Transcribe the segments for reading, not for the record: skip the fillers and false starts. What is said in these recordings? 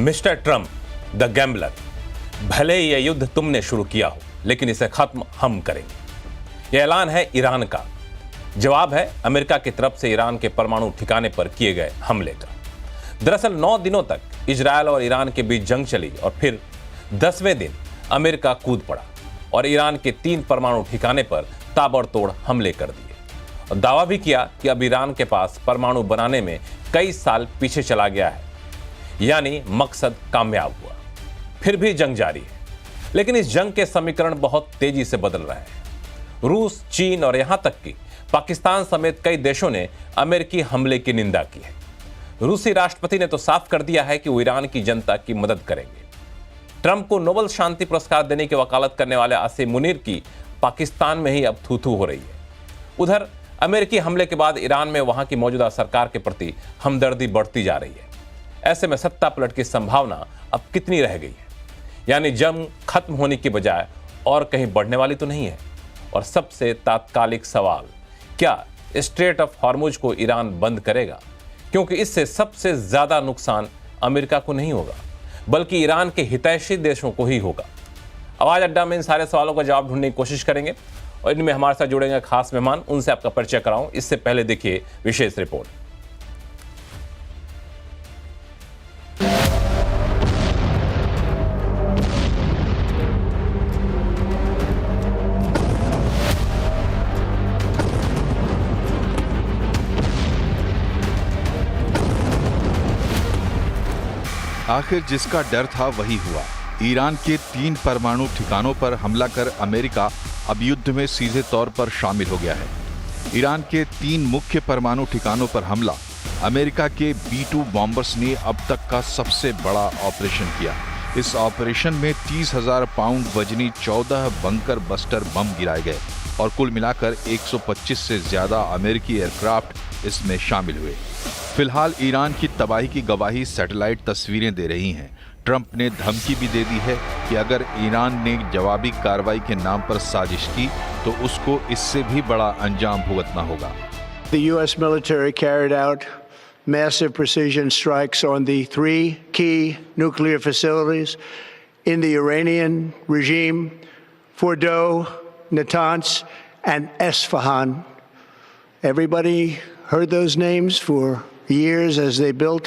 Mister Trump the gambler, भले ही यह युद्ध तुमने शुरू किया हो, लेकिन इसे खत्म हम करेंगे। यह ऐलान है ईरान का। जवाब है अमेरिका की तरफ से ईरान के परमाणु ठिकाने पर किए गए हमले का। दरअसल 9 दिनों तक इजरायल और ईरान के बीच जंग चली और फिर 10वें दिन अमेरिका कूद पड़ा और ईरान के 3 परमाणु ठिकाने पर ताबड़तोड़ हमले कर दिए और दावा भी किया कि अब ईरान के पास परमाणु बनाने में कई साल पीछे चला गया है, यानी मकसद कामयाब हुआ। फिर भी जंग जारी है, लेकिन इस जंग के समीकरण बहुत तेजी से बदल रहे हैं। रूस, चीन और यहां तक कि पाकिस्तान समेत कई देशों ने अमेरिकी हमले की निंदा की है। रूसी राष्ट्रपति ने तो साफ कर दिया है कि वो ईरान की जनता की मदद करेंगे। ट्रंप को नोबेल शांति पुरस्कार देने की वकालत करने वाले आसिम मुनीर की पाकिस्तान में ही अब थू-थू हो रही है। उधर अमेरिकी हमले के बाद ईरान में वहां की मौजूदा सरकार के प्रति हमदर्दी बढ़ती जा रही है। ऐसे में सत्ता पलट की संभावना अब कितनी रह गई है? यानी जंग खत्म होने की बजाय और कहीं बढ़ने वाली तो नहीं है। और सबसे तात्कालिक सवाल, क्या स्ट्रेट ऑफ हॉर्मुज को ईरान बंद करेगा? क्योंकि इससे सबसे ज्यादा नुकसान अमेरिका को नहीं होगा, बल्कि ईरान के हितैषी देशों को ही होगा। आवाज अड्डा में इन सारे सवालों का जवाब ढूंढने की कोशिश करेंगे और इनमें हमारे साथ जुड़ेंगे खास मेहमान। उनसे आपका परिचय कराऊं, इससे पहले देखिए विशेष रिपोर्ट। आखिर जिसका डर था वही हुआ। ईरान के 3 परमाणु ठिकानों पर हमला कर अमेरिका अब युद्ध में सीधे तौर पर शामिल हो गया है। ईरान के 3 मुख्य परमाणु ठिकानों पर हमला अमेरिका के B-2 बॉम्बर्स ने अब तक का सबसे बड़ा ऑपरेशन किया। इस ऑपरेशन में 30,000 पाउंड वजनी 14 बंकर बस्टर बम गिराए गए और कुल मिलाकर 125 से ज्यादा अमेरिकी एयरक्राफ्ट इसमें शामिल हुए। फिलहाल ईरान की तबाही की गवाही सैटेलाइट तस्वीरें दे रही हैं। ट्रंप ने धमकी भी दे दी है कि अगर ईरान ने जवाबी कार्रवाई के नाम पर साजिश की तो उसको इससे भी बड़ा अंजाम भुगतना होगा। The U.S. military carried out massive precision strikes on the 3 key nuclear facilities in the Iranian regime: Fordo, Natanz, and Esfahan. Everybody heard those names for years as they built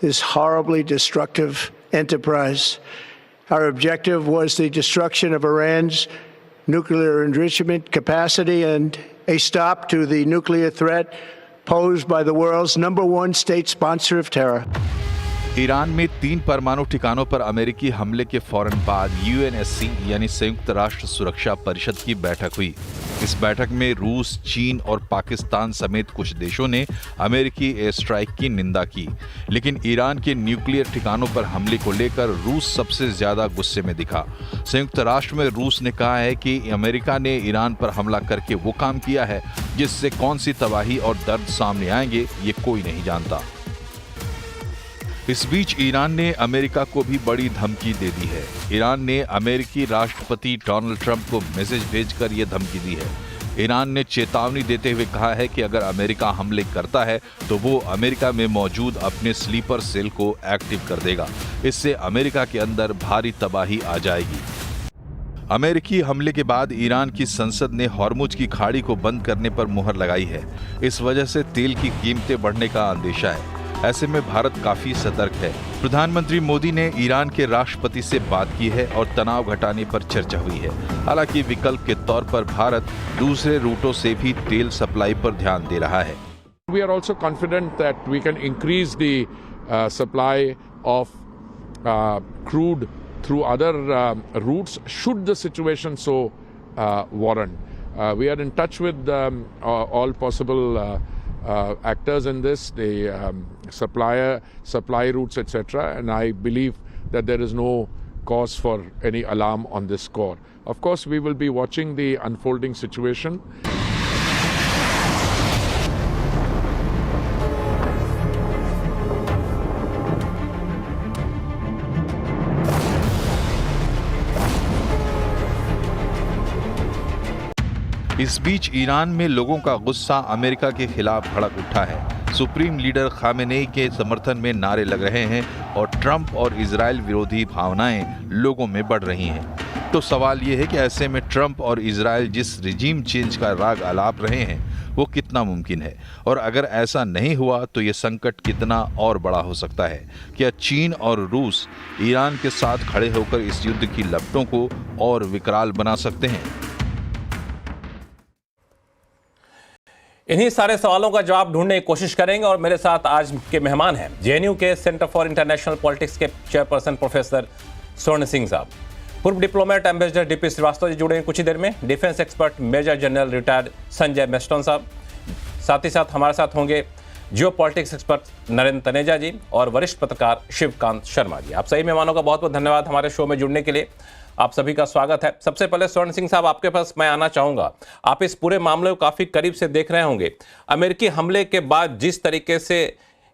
this horribly destructive enterprise. Our objective was the destruction of Iran's nuclear enrichment capacity and a stop to the nuclear threat posed by the world's #1 state sponsor of terror. Iran में 3 परमाणु ठिकानों पर अमेरिकी हमले के फौरन बाद UNSC यानी संयुक्त राष्ट्र सुरक्षा परिषद की बैठक हुई। इस बैठक में रूस, चीन और पाकिस्तान समेत कुछ देशों ने अमेरिकी एयर स्ट्राइक की निंदा की, लेकिन ईरान के न्यूक्लियर ठिकानों पर हमले को लेकर रूस सबसे ज्यादा गुस्से में दिखा। संयुक्त राष्ट्र में रूस ने कहा है कि अमेरिका ने ईरान पर हमला करके वो काम किया है जिससे कौन सी तबाही और दर्द सामने आएंगे ये कोई नहीं जानता। इस बीच ईरान ने अमेरिका को भी बड़ी धमकी दे दी है। ईरान ने अमेरिकी राष्ट्रपति डोनाल्ड ट्रंप को मैसेज भेजकर यह धमकी दी है। ईरान ने चेतावनी देते हुए कहा है कि अगर अमेरिका हमले करता है तो वो अमेरिका में मौजूद अपने स्लीपर सेल को एक्टिव कर देगा। इससे अमेरिका के अंदर भारी तबाही आ जाएगी। अमेरिकी हमले के बाद ईरान की संसद ने हॉर्मुज की खाड़ी को बंद करने पर मुहर लगाई है। इस वजह से तेल की कीमतें बढ़ने का अंदेशा है। ऐसे में भारत काफी सतर्क है। प्रधानमंत्री मोदी ने ईरान के राष्ट्रपति से बात की है और तनाव घटाने पर चर्चा हुई है। हालांकि विकल्प के तौर पर भारत दूसरे रूटों से भी तेल सप्लाई पर ध्यान दे रहा है। We are also confident that we can increase the supply of crude through other routes should the situation so warrant. We are in touch with all possible actors in this, the supply routes, etc. And I believe that there is no cause for any alarm on this score. Of course, we will be watching the unfolding situation. इस बीच Iran में लोगों का गुस्सा America के खिलाफ भड़क उठा है। सुप्रीम लीडर खामेनेई के समर्थन में नारे लग रहे हैं और ट्रंप और इजराइल विरोधी भावनाएं लोगों में बढ़ रही हैं। तो सवाल ये है कि ऐसे में ट्रंप और इजराइल जिस रिजीम चेंज का राग आलाप रहे हैं वो कितना मुमकिन है, और अगर ऐसा नहीं हुआ तो ये संकट कितना और बड़ा हो सकता है। क्या चीन और रूस ईरान के साथ खड़े होकर इस युद्ध की लपटों को और विकराल बना सकते हैं? इन्हीं सारे सवालों का जवाब ढूंढने की कोशिश करेंगे और मेरे साथ आज के मेहमान हैं जेएनयू के सेंटर फॉर इंटरनेशनल पॉलिटिक्स के चेयरपर्सन प्रोफेसर स्वर्ण सिंह साहब, पूर्व diplomat ambassador D P Shrivastava ji जुड़े हैं कुछ ही देर में, defence expert major general retired Sanjay Meston साहब, साथ ही साथ हमारे साथ होंगे geo politics expert Narendra Taneja ji और वरिष्ठ पत्रकार शिवकांत शर्मा जी। आप सभी मेहमानों का बहुत बहुत धन्यवाद हमारे शो में जुड़ने के लिए, आप सभी का स्वागत है। सबसे पहले स्वर्ण सिंह साहब आपके पास मैं आना चाहूंगा, आप इस पूरे मामले को काफी करीब से देख रहे होंगे। अमेरिकी हमले के बाद जिस तरीके से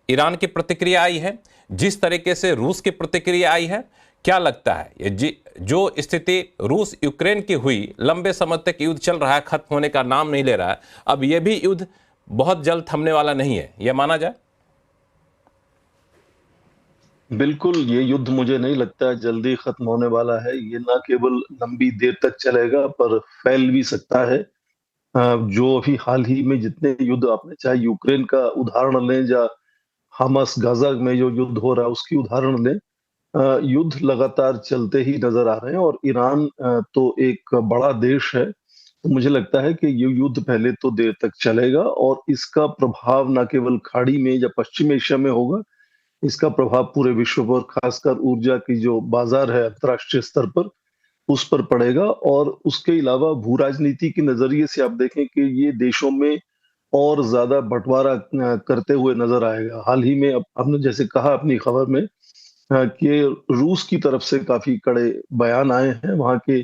ईरान की प्रतिक्रिया आई है, जिस तरीके से रूस की प्रतिक्रिया आई है, क्या लगता है ये जो स्थिति रूस यूक्रेन की हुई, लंबे समय तक युद्ध चल रहा है, खत्म होने का नाम नहीं ले रहा है, अब यह भी युद्ध बहुत जल्द थमने वाला नहीं है, यह माना जाए? बिल्कुल, ये युद्ध मुझे नहीं लगता है जल्दी खत्म होने वाला है। ये ना केवल लंबी देर तक चलेगा पर फैल भी सकता है। जो अभी हाल ही में जितने युद्ध, आपने चाहे यूक्रेन का उदाहरण लें या हमास गाजा में जो युद्ध हो रहा है उसकी उदाहरण लें, युद्ध लगातार चलते ही नजर आ रहे हैं। और ईरान तो एक बड़ा देश है, तो मुझे लगता है कि ये युद्ध पहले तो देर तक चलेगा और इसका प्रभाव न केवल खाड़ी में या पश्चिम एशिया में होगा, इसका प्रभाव पूरे विश्व पर, खासकर ऊर्जा की जो बाजार है अंतर्राष्ट्रीय स्तर पर, उस पर पड़ेगा। और उसके अलावा भू राजनीति के नजरिए से आप देखें कि ये देशों में और ज्यादा बंटवारा करते हुए नजर आएगा। हाल ही में आपने जैसे कहा अपनी खबर में कि रूस की तरफ से काफी कड़े बयान आए हैं। वहां के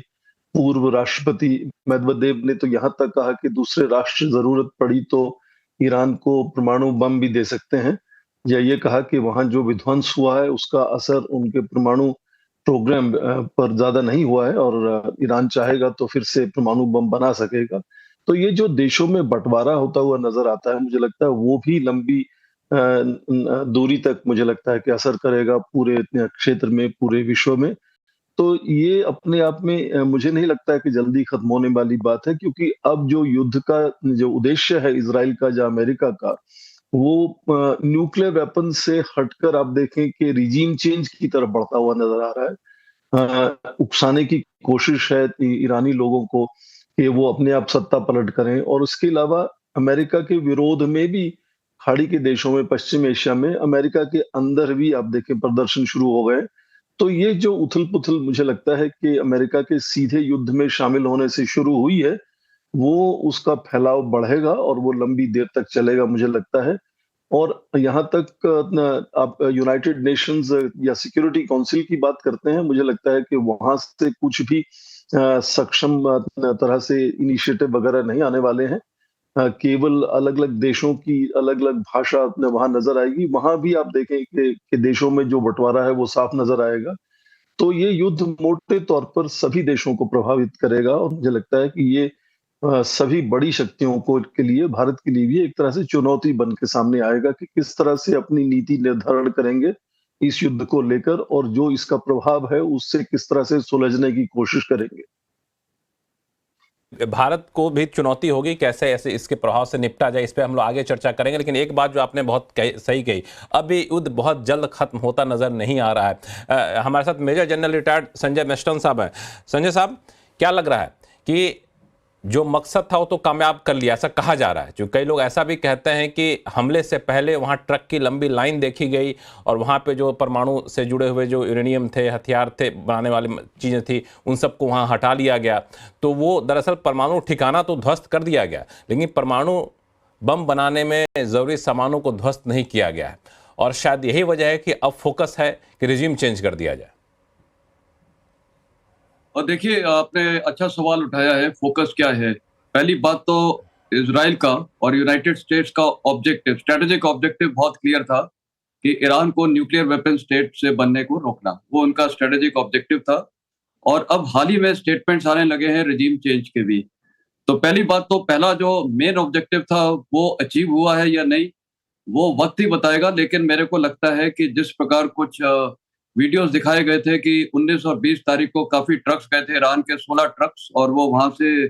पूर्व राष्ट्रपति मेदवेदेव ने तो यहाँ तक कहा कि दूसरे राष्ट्र जरूरत पड़ी तो ईरान को परमाणु बम भी दे सकते हैं, या ये कहा कि वहां जो विध्वंस हुआ है उसका असर उनके परमाणु प्रोग्राम पर ज्यादा नहीं हुआ है और ईरान चाहेगा तो फिर से परमाणु बम बना सकेगा। तो ये जो देशों में बंटवारा होता हुआ नजर आता है, मुझे लगता है वो भी लंबी दूरी तक मुझे लगता है कि असर करेगा पूरे क्षेत्र में, पूरे विश्व में। तो ये अपने आप में मुझे नहीं लगता है कि जल्दी खत्म होने वाली बात है, क्योंकि अब जो युद्ध का जो उद्देश्य है इजराइल का या अमेरिका का, वो न्यूक्लियर वेपन से हटकर आप देखें कि रिजीम चेंज की तरफ बढ़ता हुआ नजर आ रहा है। उकसाने की कोशिश है ईरानी लोगों को कि वो अपने आप सत्ता पलट करें, और उसके अलावा अमेरिका के विरोध में भी खाड़ी के देशों में, पश्चिम एशिया में, अमेरिका के अंदर भी आप देखें प्रदर्शन शुरू हो गए। तो ये जो उथल पुथल मुझे लगता है कि अमेरिका के सीधे युद्ध में शामिल होने से शुरू हुई है, वो उसका फैलाव बढ़ेगा और वो लंबी देर तक चलेगा मुझे लगता है। और यहाँ तक आप यूनाइटेड नेशंस या सिक्योरिटी काउंसिल की बात करते हैं, मुझे लगता है कि वहां से कुछ भी सक्षम तरह से इनिशिएटिव वगैरह नहीं आने वाले हैं। केवल अलग अलग देशों की अलग अलग भाषा वहां नजर आएगी। वहां भी आप देखें कि देशों में जो बंटवारा है वो साफ नजर आएगा। तो ये युद्ध मोटे तौर पर सभी देशों को प्रभावित करेगा और मुझे लगता है कि ये सभी बड़ी शक्तियों को के लिए, भारत के लिए भी एक तरह से चुनौती बन के सामने आएगा कि किस तरह से अपनी नीति निर्धारण करेंगे इस युद्ध को लेकर, और जो इसका प्रभाव है उससे किस तरह से सुलझने की कोशिश करेंगे। भारत को भी चुनौती होगी कैसे ऐसे इसके प्रभाव से निपटा जाए, इस पे हम लोग आगे चर्चा करेंगे। लेकिन एक बात जो आपने बहुत सही कही, अब ये युद्ध बहुत जल्द खत्म होता नजर नहीं आ रहा है। हमारे साथ major general retired Sanjay Meston साहब हैं। संजय साहब, क्या लग रहा है कि जो मकसद था वो तो कामयाब कर लिया, ऐसा कहा जा रहा है? जो कई लोग ऐसा भी कहते हैं कि हमले से पहले वहाँ ट्रक की लंबी लाइन देखी गई और वहाँ पे जो परमाणु से जुड़े हुए जो यूरेनियम थे, हथियार थे, बनाने वाली चीज़ें थी, उन सबको वहाँ हटा लिया गया। तो वो दरअसल परमाणु ठिकाना तो ध्वस्त कर दिया गया, लेकिन परमाणु बम बनाने में ज़रूरी सामानों को ध्वस्त नहीं किया गया है। और शायद यही वजह है कि अब फोकस है कि रिजीम चेंज कर दिया जाए। और देखिए, आपने अच्छा सवाल उठाया है, फोकस क्या है। पहली बात तो इजराइल का और यूनाइटेड स्टेट्स का ऑब्जेक्टिव, स्ट्रेटेजिक ऑब्जेक्टिव बहुत क्लियर था कि ईरान को न्यूक्लियर वेपन स्टेट से बनने को रोकना, वो उनका स्ट्रेटेजिक ऑब्जेक्टिव था। और अब हाल ही में स्टेटमेंट्स आने लगे हैं रिजीम चेंज के भी। तो पहली बात तो पहला जो मेन ऑब्जेक्टिव था वो अचीव हुआ है या नहीं, वो वक्त ही बताएगा। लेकिन मेरे को लगता है कि जिस प्रकार कुछ वीडियोस दिखाए गए थे कि 19 और 20 तारीख को काफी ट्रक्स गए थे, ईरान के 16 ट्रक्स, और वो वहां से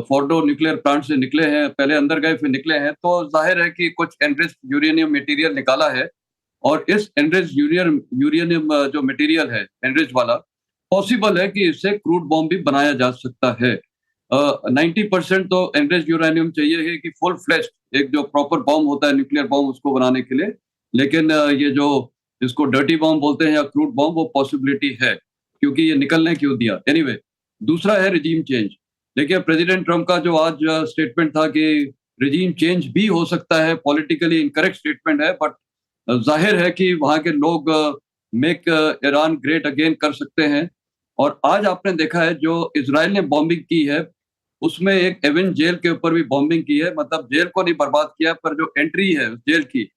फोर्डो न्यूक्लियर प्लांट से निकले हैं, पहले अंदर गए फिर निकले हैं, तो जाहिर है कि कुछ एनरिच्ड यूरेनियम मटेरियल निकाला है। और इस एनरिच्ड यूरेनियम जो मटेरियल है एनरिच्ड वाला, पॉसिबल है कि इससे क्रूड बॉम्ब भी बनाया जा सकता है। 90% तो एनरिच्ड यूरेनियम चाहिए है कि फुल फ्लेश्ड एक जो प्रॉपर बॉम्ब होता है न्यूक्लियर बॉम्ब उसको बनाने के लिए। लेकिन ये जो जिसको डर्टी बॉम्ब बोलते हैं या क्रूड बॉम्ब, वो पॉसिबिलिटी है, क्योंकि ये निकलने क्यों दिया। एनीवे, दूसरा है रिजीम चेंज। देखिए, प्रेसिडेंट ट्रम्प का जो आज स्टेटमेंट था कि रिजीम चेंज भी हो सकता है, पॉलिटिकली इनकरेक्ट स्टेटमेंट है, बट जाहिर है कि वहां के लोग मेक ईरान ग्रेट अगेन कर सकते हैं। और आज आपने देखा है जो इजराइल ने बॉम्बिंग की है, उसमें एक एवन जेल के ऊपर भी बॉम्बिंग की है। मतलब जेल को नहीं बर्बाद किया, पर जो एंट्री है जेल की,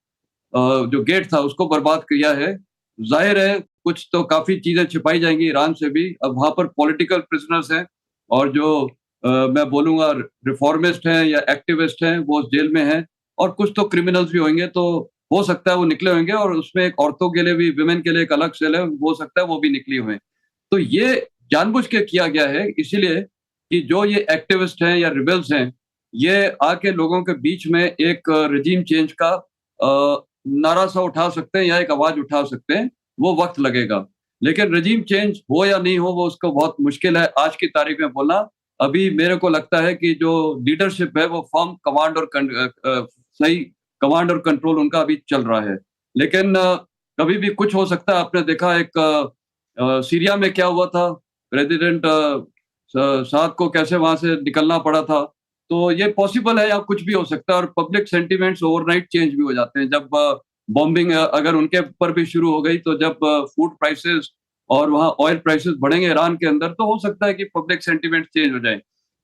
जो गेट था उसको बर्बाद किया है। जाहिर है कुछ तो काफी चीजें छिपाई जाएंगी ईरान से भी। अब वहां पर पॉलिटिकल प्रिजनर्स हैं, और जो मैं बोलूंगा रिफॉर्मिस्ट हैं या एक्टिविस्ट हैं वो उस जेल में हैं, और कुछ तो क्रिमिनल्स भी होंगे, तो हो सकता है वो निकले होंगे। और उसमें एक औरतों के लिए भी, विमेन के लिए एक अलग सेल है, हो सकता है वो भी निकली हुए। तो ये जानबूझ के किया गया है, इसीलिए कि जो ये एक्टिविस्ट हैं या रिबेल्स हैं, ये आके लोगों के बीच में एक रिजीम चेंज का नारा सा उठा सकते हैं या एक आवाज उठा सकते हैं। वो वक्त लगेगा, लेकिन रिजीम चेंज हो या नहीं हो वो उसको बहुत मुश्किल है आज की तारीख में बोलना। अभी मेरे को लगता है कि जो लीडरशिप है वो फर्म कमांड और सही कमांड और कंट्रोल उनका अभी चल रहा है। लेकिन कभी भी कुछ हो सकता है। आपने देखा एक सीरिया में क्या हुआ था, प्रेसिडेंट साद को कैसे वहां से निकलना पड़ा था। तो ये पॉसिबल है या कुछ भी हो सकता है। और पब्लिक सेंटिमेंट्स ओवरनाइट चेंज भी हो जाते हैं। जब बॉम्बिंग अगर उनके ऊपर भी शुरू हो गई, तो जब फूड प्राइसेस और वहाँ ऑयल प्राइसेस बढ़ेंगे ईरान के अंदर, तो हो सकता है कि पब्लिक सेंटिमेंट चेंज हो जाए।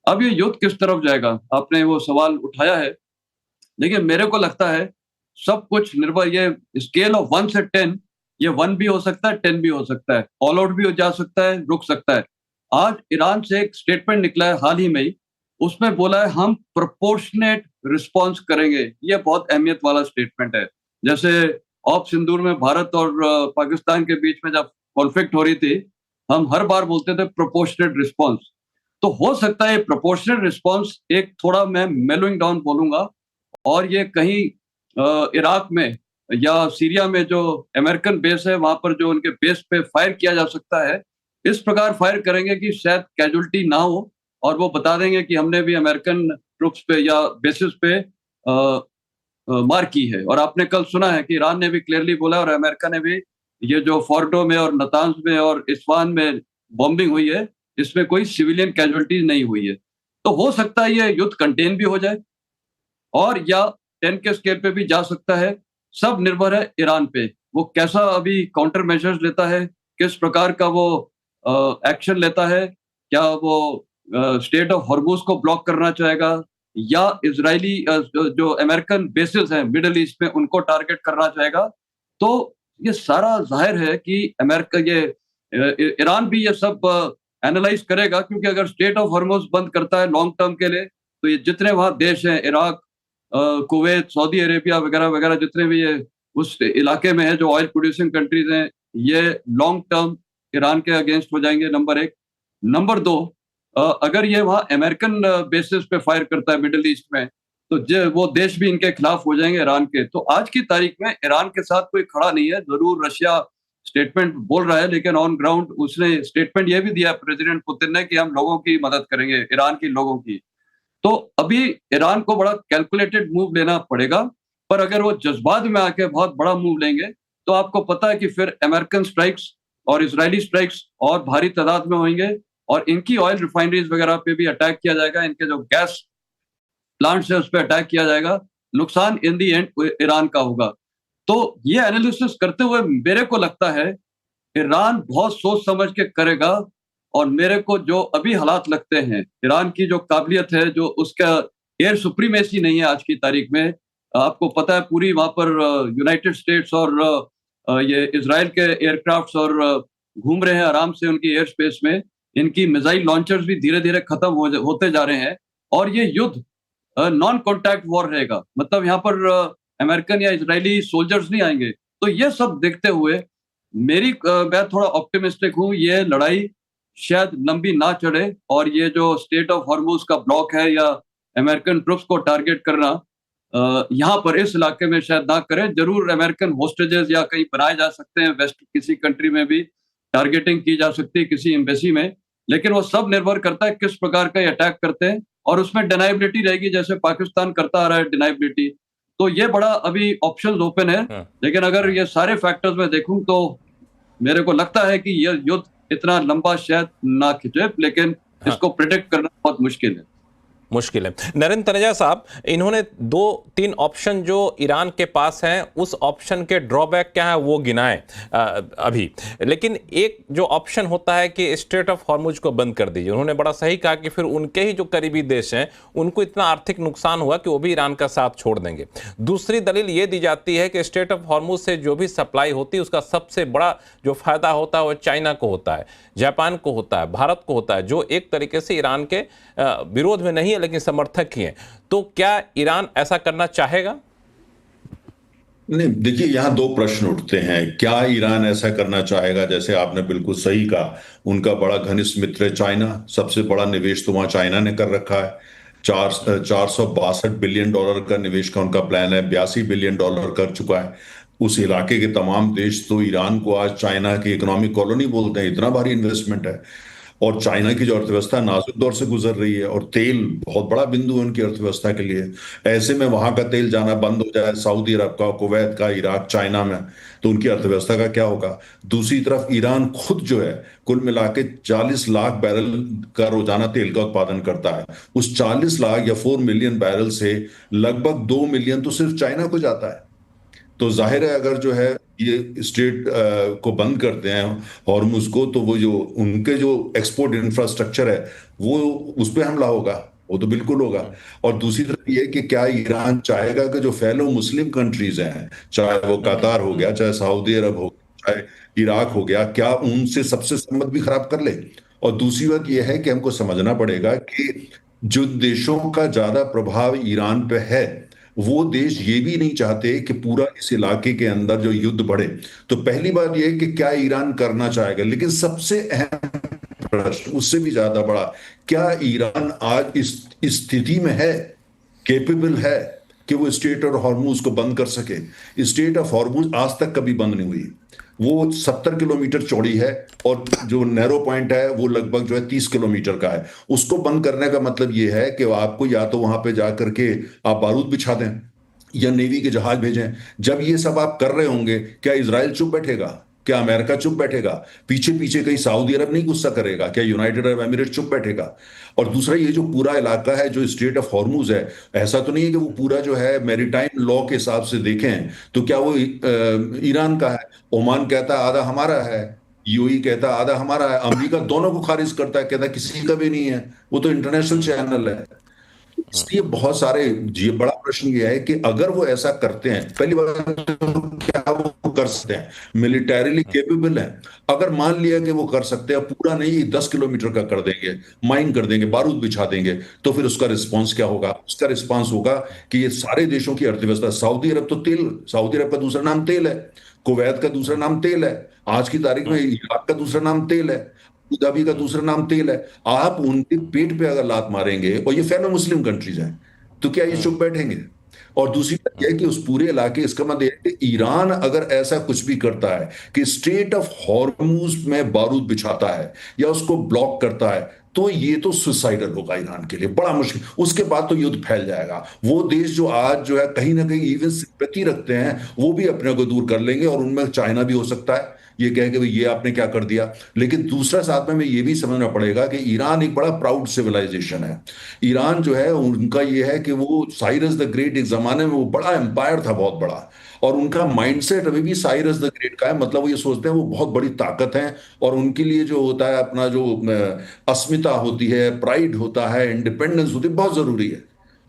अब ये युद्ध किस तरफ जाएगा, आपने वो सवाल उठाया है। देखिए, मेरे को लगता है सब कुछ निर्भर, ये स्केल ऑफ 1 से 10, ये 1 भी हो सकता है, 10 भी हो सकता है, ऑल आउट भी हो जा सकता है, रुक सकता है। आज ईरान से एक स्टेटमेंट निकला है हाल ही में ही, उसमें बोला है हम प्रोपोर्शनेट रिस्पॉन्स करेंगे। ये बहुत अहमियत वाला स्टेटमेंट है। जैसे ऑप सिंदूर में भारत और पाकिस्तान के बीच में जब कॉन्फ्लिक्ट हो रही थी, हम हर बार बोलते थे प्रोपोर्शनेट रिस्पॉन्स। तो हो सकता है प्रोपोर्शनेट रिस्पॉन्स एक थोड़ा मैं मेलोइंग डाउन बोलूंगा, और ये कहीं इराक में या सीरिया में जो अमेरिकन बेस है वहां पर जो उनके बेस पे फायर किया जा सकता है, इस प्रकार फायर करेंगे कि शायद कैजुअलिटी ना हो, और वो बता देंगे कि हमने भी अमेरिकन ट्रुप्स पे या बेसिस पे मार की है। और आपने कल सुना है कि ईरान ने भी क्लियरली बोला, और अमेरिका ने भी, ये जो फोर्डो में और नतांज में और इस्फहान में बॉम्बिंग हुई है, इसमें कोई सिविलियन कैजुअलिटीज नहीं हुई है। तो हो सकता है ये युद्ध कंटेन भी हो जाए, और या 10 के स्केल पे भी जा सकता है। सब निर्भर है ईरान पे, वो कैसा अभी काउंटर मेजर्स लेता है, किस प्रकार का वो एक्शन लेता है। क्या वो स्टेट ऑफ हॉर्मुज को ब्लॉक करना चाहेगा, या इजरायली जो अमेरिकन बेसिस हैं मिडिल ईस्ट में उनको टारगेट करना चाहेगा। तो ये सारा जाहिर है कि अमेरिका, ये ईरान भी ये सब एनालाइज करेगा, क्योंकि अगर स्टेट ऑफ हॉर्मुज बंद करता है लॉन्ग टर्म के लिए, तो ये जितने वहाँ देश हैं, इराक, कुवैत, सऊदी अरेबिया वगैरह वगैरह, जितने भी ये उस इलाके में है जो ऑयल प्रोड्यूसिंग कंट्रीज हैं, ये लॉन्ग टर्म ईरान के अगेंस्ट हो जाएंगे, नंबर 1। नंबर 2, अगर ये वहाँ अमेरिकन बेसिस पे फायर करता है मिडिल ईस्ट में, तो वो देश भी इनके खिलाफ हो जाएंगे ईरान के। तो आज की तारीख में ईरान के साथ कोई खड़ा नहीं है। जरूर रशिया स्टेटमेंट बोल रहा है, लेकिन ऑन ग्राउंड उसने स्टेटमेंट ये भी दिया प्रेसिडेंट पुतिन ने कि हम लोगों की मदद करेंगे, ईरान की लोगों की। तो अभी ईरान को बड़ा कैलकुलेटेड मूव लेना पड़ेगा, पर अगर वो जज्बात में आके बहुत बड़ा मूव लेंगे, तो आपको पता है कि फिर अमेरिकन स्ट्राइक्स और इजरायली स्ट्राइक्स और भारी तादाद में होंगे, और इनकी ऑयल रिफाइनरीज वगैरह पे भी अटैक किया जाएगा, इनके जो गैस प्लांट्स है उस पर अटैक किया जाएगा। नुकसान इन दी एंड ईरान का होगा। तो ये एनालिसिस करते हुए मेरे को लगता है ईरान बहुत सोच समझ के करेगा, और मेरे को जो अभी हालात लगते हैं, ईरान की जो काबिलियत है, जो उसका एयर सुप्रीमेसी नहीं है आज की तारीख में। आपको पता है पूरी वहां पर यूनाइटेड स्टेट्स और ये इजराइल के एयरक्राफ्ट्स और घूम रहे हैं आराम से उनकी एयर स्पेस में। इनकी मिसाइल लॉन्चर्स भी धीरे धीरे खत्म होते जा रहे हैं, और ये युद्ध नॉन कॉन्टैक्ट वॉर रहेगा। मतलब यहाँ पर अमेरिकन या इजरायली सोल्जर्स नहीं आएंगे। तो ये सब देखते हुए मैं थोड़ा ऑप्टिमिस्टिक हूँ, ये लड़ाई शायद लंबी ना चढ़े और ये जो स्टेट ऑफ हॉर्मुज का ब्लॉक है या अमेरिकन ट्रुप्स को टारगेट करना यहाँ पर इस इलाके में शायद ना करें। जरूर अमेरिकन होस्टेजेस या कहीं बनाए जा सकते हैं, वेस्ट किसी कंट्री में भी टारगेटिंग की जा सकती है किसी एम्बेसी में, लेकिन वो सब निर्भर करता है किस प्रकार का अटैक करते हैं और उसमें डिनाइबिलिटी रहेगी, जैसे पाकिस्तान करता आ रहा है डिनाइबिलिटी। तो ये बड़ा अभी ऑप्शंस ओपन है, लेकिन अगर ये सारे फैक्टर्स में देखूं तो मेरे को लगता है कि ये युद्ध इतना लंबा शायद ना खिंचे, लेकिन इसको प्रिडिक्ट करना बहुत मुश्किल है। नरेंद्र तनेजा साहब, इन्होंने 2-3 ऑप्शन जो ईरान के पास हैं, उस ऑप्शन के ड्रॉबैक क्या है वो गिनाए अभी, लेकिन एक जो ऑप्शन होता है कि स्ट्रेट ऑफ हॉर्मुज को बंद कर दीजिए, उन्होंने बड़ा सही कहा कि फिर उनके ही जो करीबी देश हैं उनको इतना आर्थिक नुकसान हुआ कि वो भी ईरान का साथ छोड़ देंगे। दूसरी दलील ये दी जाती है कि स्ट्रेट ऑफ हॉर्मुज से जो भी सप्लाई होती है उसका सबसे बड़ा जो फायदा होता है वो चाइना को होता है, जापान को होता है, भारत को होता है, जो एक तरीके से ईरान के विरोध में नहीं है लेकिन समर्थक ही हैं। तो क्या ईरान ऐसा करना चाहेगा? नहीं, देखिए यहाँ दो प्रश्न उठते हैं। क्या ईरान ऐसा करना चाहेगा? जैसे आपने बिल्कुल सही कहा, उनका बड़ा घनिष्ठ मित्र है चाइना, सबसे बड़ा निवेश तो वहां चाइना ने कर रखा है। 462 बिलियन डॉलर का निवेश का उनका प्लान है, 82 बिलियन डॉलर कर चुका है। उस इलाके के तमाम देश तो ईरान को आज चाइना की इकोनॉमिक कॉलोनी बोलते हैं, इतना भारी इन्वेस्टमेंट है। और चाइना की जो अर्थव्यवस्था नाजुक दौर से गुजर रही है और तेल बहुत बड़ा बिंदु है उनकी अर्थव्यवस्था के लिए। ऐसे में वहां का तेल जाना बंद हो जाए सऊदी अरब का, कुवैत का, इराक, चाइना में, तो उनकी अर्थव्यवस्था का क्या होगा? दूसरी तरफ ईरान खुद जो है कुल मिला के 40 लाख बैरल का रोजाना तेल का उत्पादन करता है। उस 40 लाख या 4 मिलियन बैरल से लगभग 2 मिलियन तो सिर्फ चाइना को जाता है। तो जाहिर है अगर जो है ये स्ट्रेट को बंद करते हैं हॉर्मुज को, तो वो जो उनके जो एक्सपोर्ट इंफ्रास्ट्रक्चर है वो उस पर हमला होगा, वो तो बिल्कुल होगा। और दूसरी तरफ ये कि क्या ईरान चाहेगा कि जो फेलो मुस्लिम कंट्रीज हैं, चाहे वो कतार हो गया, चाहे सऊदी अरब हो गया, चाहे इराक हो गया, क्या उनसे सबसे संबंध भी खराब कर ले? और दूसरी बात यह है कि हमको समझना पड़ेगा कि जो देशों का ज्यादा प्रभाव ईरान पे है वो देश ये भी नहीं चाहते कि पूरा इस इलाके के अंदर जो युद्ध बढ़े। तो पहली बात यह है कि क्या ईरान करना चाहेगा, लेकिन सबसे अहम प्रश्न उससे भी ज्यादा बड़ा, क्या ईरान आज इस स्थिति में है, कैपेबल है कि वो स्ट्रेट ऑफ हॉर्मुज को बंद कर सके? स्ट्रेट ऑफ हॉर्मुज आज तक कभी बंद नहीं हुई। वो 70 किलोमीटर चौड़ी है और जो नैरो पॉइंट है वो लगभग जो है 30 किलोमीटर का है। उसको बंद करने का मतलब ये है कि आपको या तो वहां पे जाकर के आप बारूद बिछा दें या नेवी के जहाज भेजें। जब ये सब आप कर रहे होंगे, क्या इजराइल चुप बैठेगा? क्या अमेरिका चुप बैठेगा? पीछे पीछे कहीं सऊदी अरब नहीं गुस्सा करेगा? क्या यूनाइटेड अरब एमिरेट चुप बैठेगा? और दूसरा, ये जो पूरा इलाका है जो स्ट्रेट ऑफ हॉर्मुज है, ऐसा तो नहीं है कि वो पूरा जो है मैरीटाइम लॉ के हिसाब से देखें तो क्या वो ईरान का है? ओमान कहता है आधा हमारा है, यूएई कहता है आधा हमारा है, अमेरिका दोनों को खारिज करता है, कहता है किसी का भी नहीं है, वो तो इंटरनेशनल चैनल है। इसलिए बहुत सारे, ये बड़ा प्रश्न ये है कि अगर वो ऐसा करते हैं, पहली बात तो क्या वो कर सकते हैं? मिलिटरीली केपेबल है? अगर मान लिया कि वो कर सकते हैं, पूरा नहीं 10 किलोमीटर का कर देंगे, माइन कर देंगे, बारूद बिछा देंगे, तो फिर उसका रिस्पांस क्या होगा? उसका रिस्पांस होगा कि ये सारे देशों की अर्थव्यवस्था, सऊदी अरब तो तेल, सऊदी अरब का दूसरा नाम तेल है, कुवैत का दूसरा नाम तेल है, आज की तारीख में इराक का दूसरा नाम तेल है, अबू धाबी का दूसरा नाम तेल है। आप उनके पेट पे अगर लात मारेंगे, और ये फेलो मुस्लिम कंट्रीज हैं, तो क्या ये चुप बैठेंगे? और दूसरी बात यह है कि उस पूरे इलाके, इसका मतलब है कि ईरान अगर ऐसा कुछ भी करता है कि स्ट्रेट ऑफ हॉर्मुज में बारूद बिछाता है या उसको ब्लॉक करता है, तो ये तो सुसाइडल होगा ईरान के लिए, बड़ा मुश्किल। उसके बाद तो युद्ध फैल जाएगा। वो देश जो आज जो है कहीं ना कहीं इवन सिंपैथी रखते हैं, वो भी अपने को दूर कर लेंगे, और उनमें चाइना भी हो सकता है ये कहे कि भाई ये आपने क्या कर दिया। लेकिन दूसरा साथ में ये भी समझना पड़ेगा कि ईरान एक बड़ा प्राउड सिविलाइजेशन है। ईरान जो है उनका ये है कि वो साइरस द ग्रेट, एक जमाने में वो बड़ा एम्पायर था, बहुत बड़ा, और उनका माइंडसेट अभी भी साइरस द ग्रेट का है। मतलब वो ये सोचते हैं वो बहुत बड़ी ताकत है, और उनके लिए जो होता है अपना जो अस्मिता होती है, प्राइड होता है, इंडिपेंडेंस होती है, बहुत जरूरी है।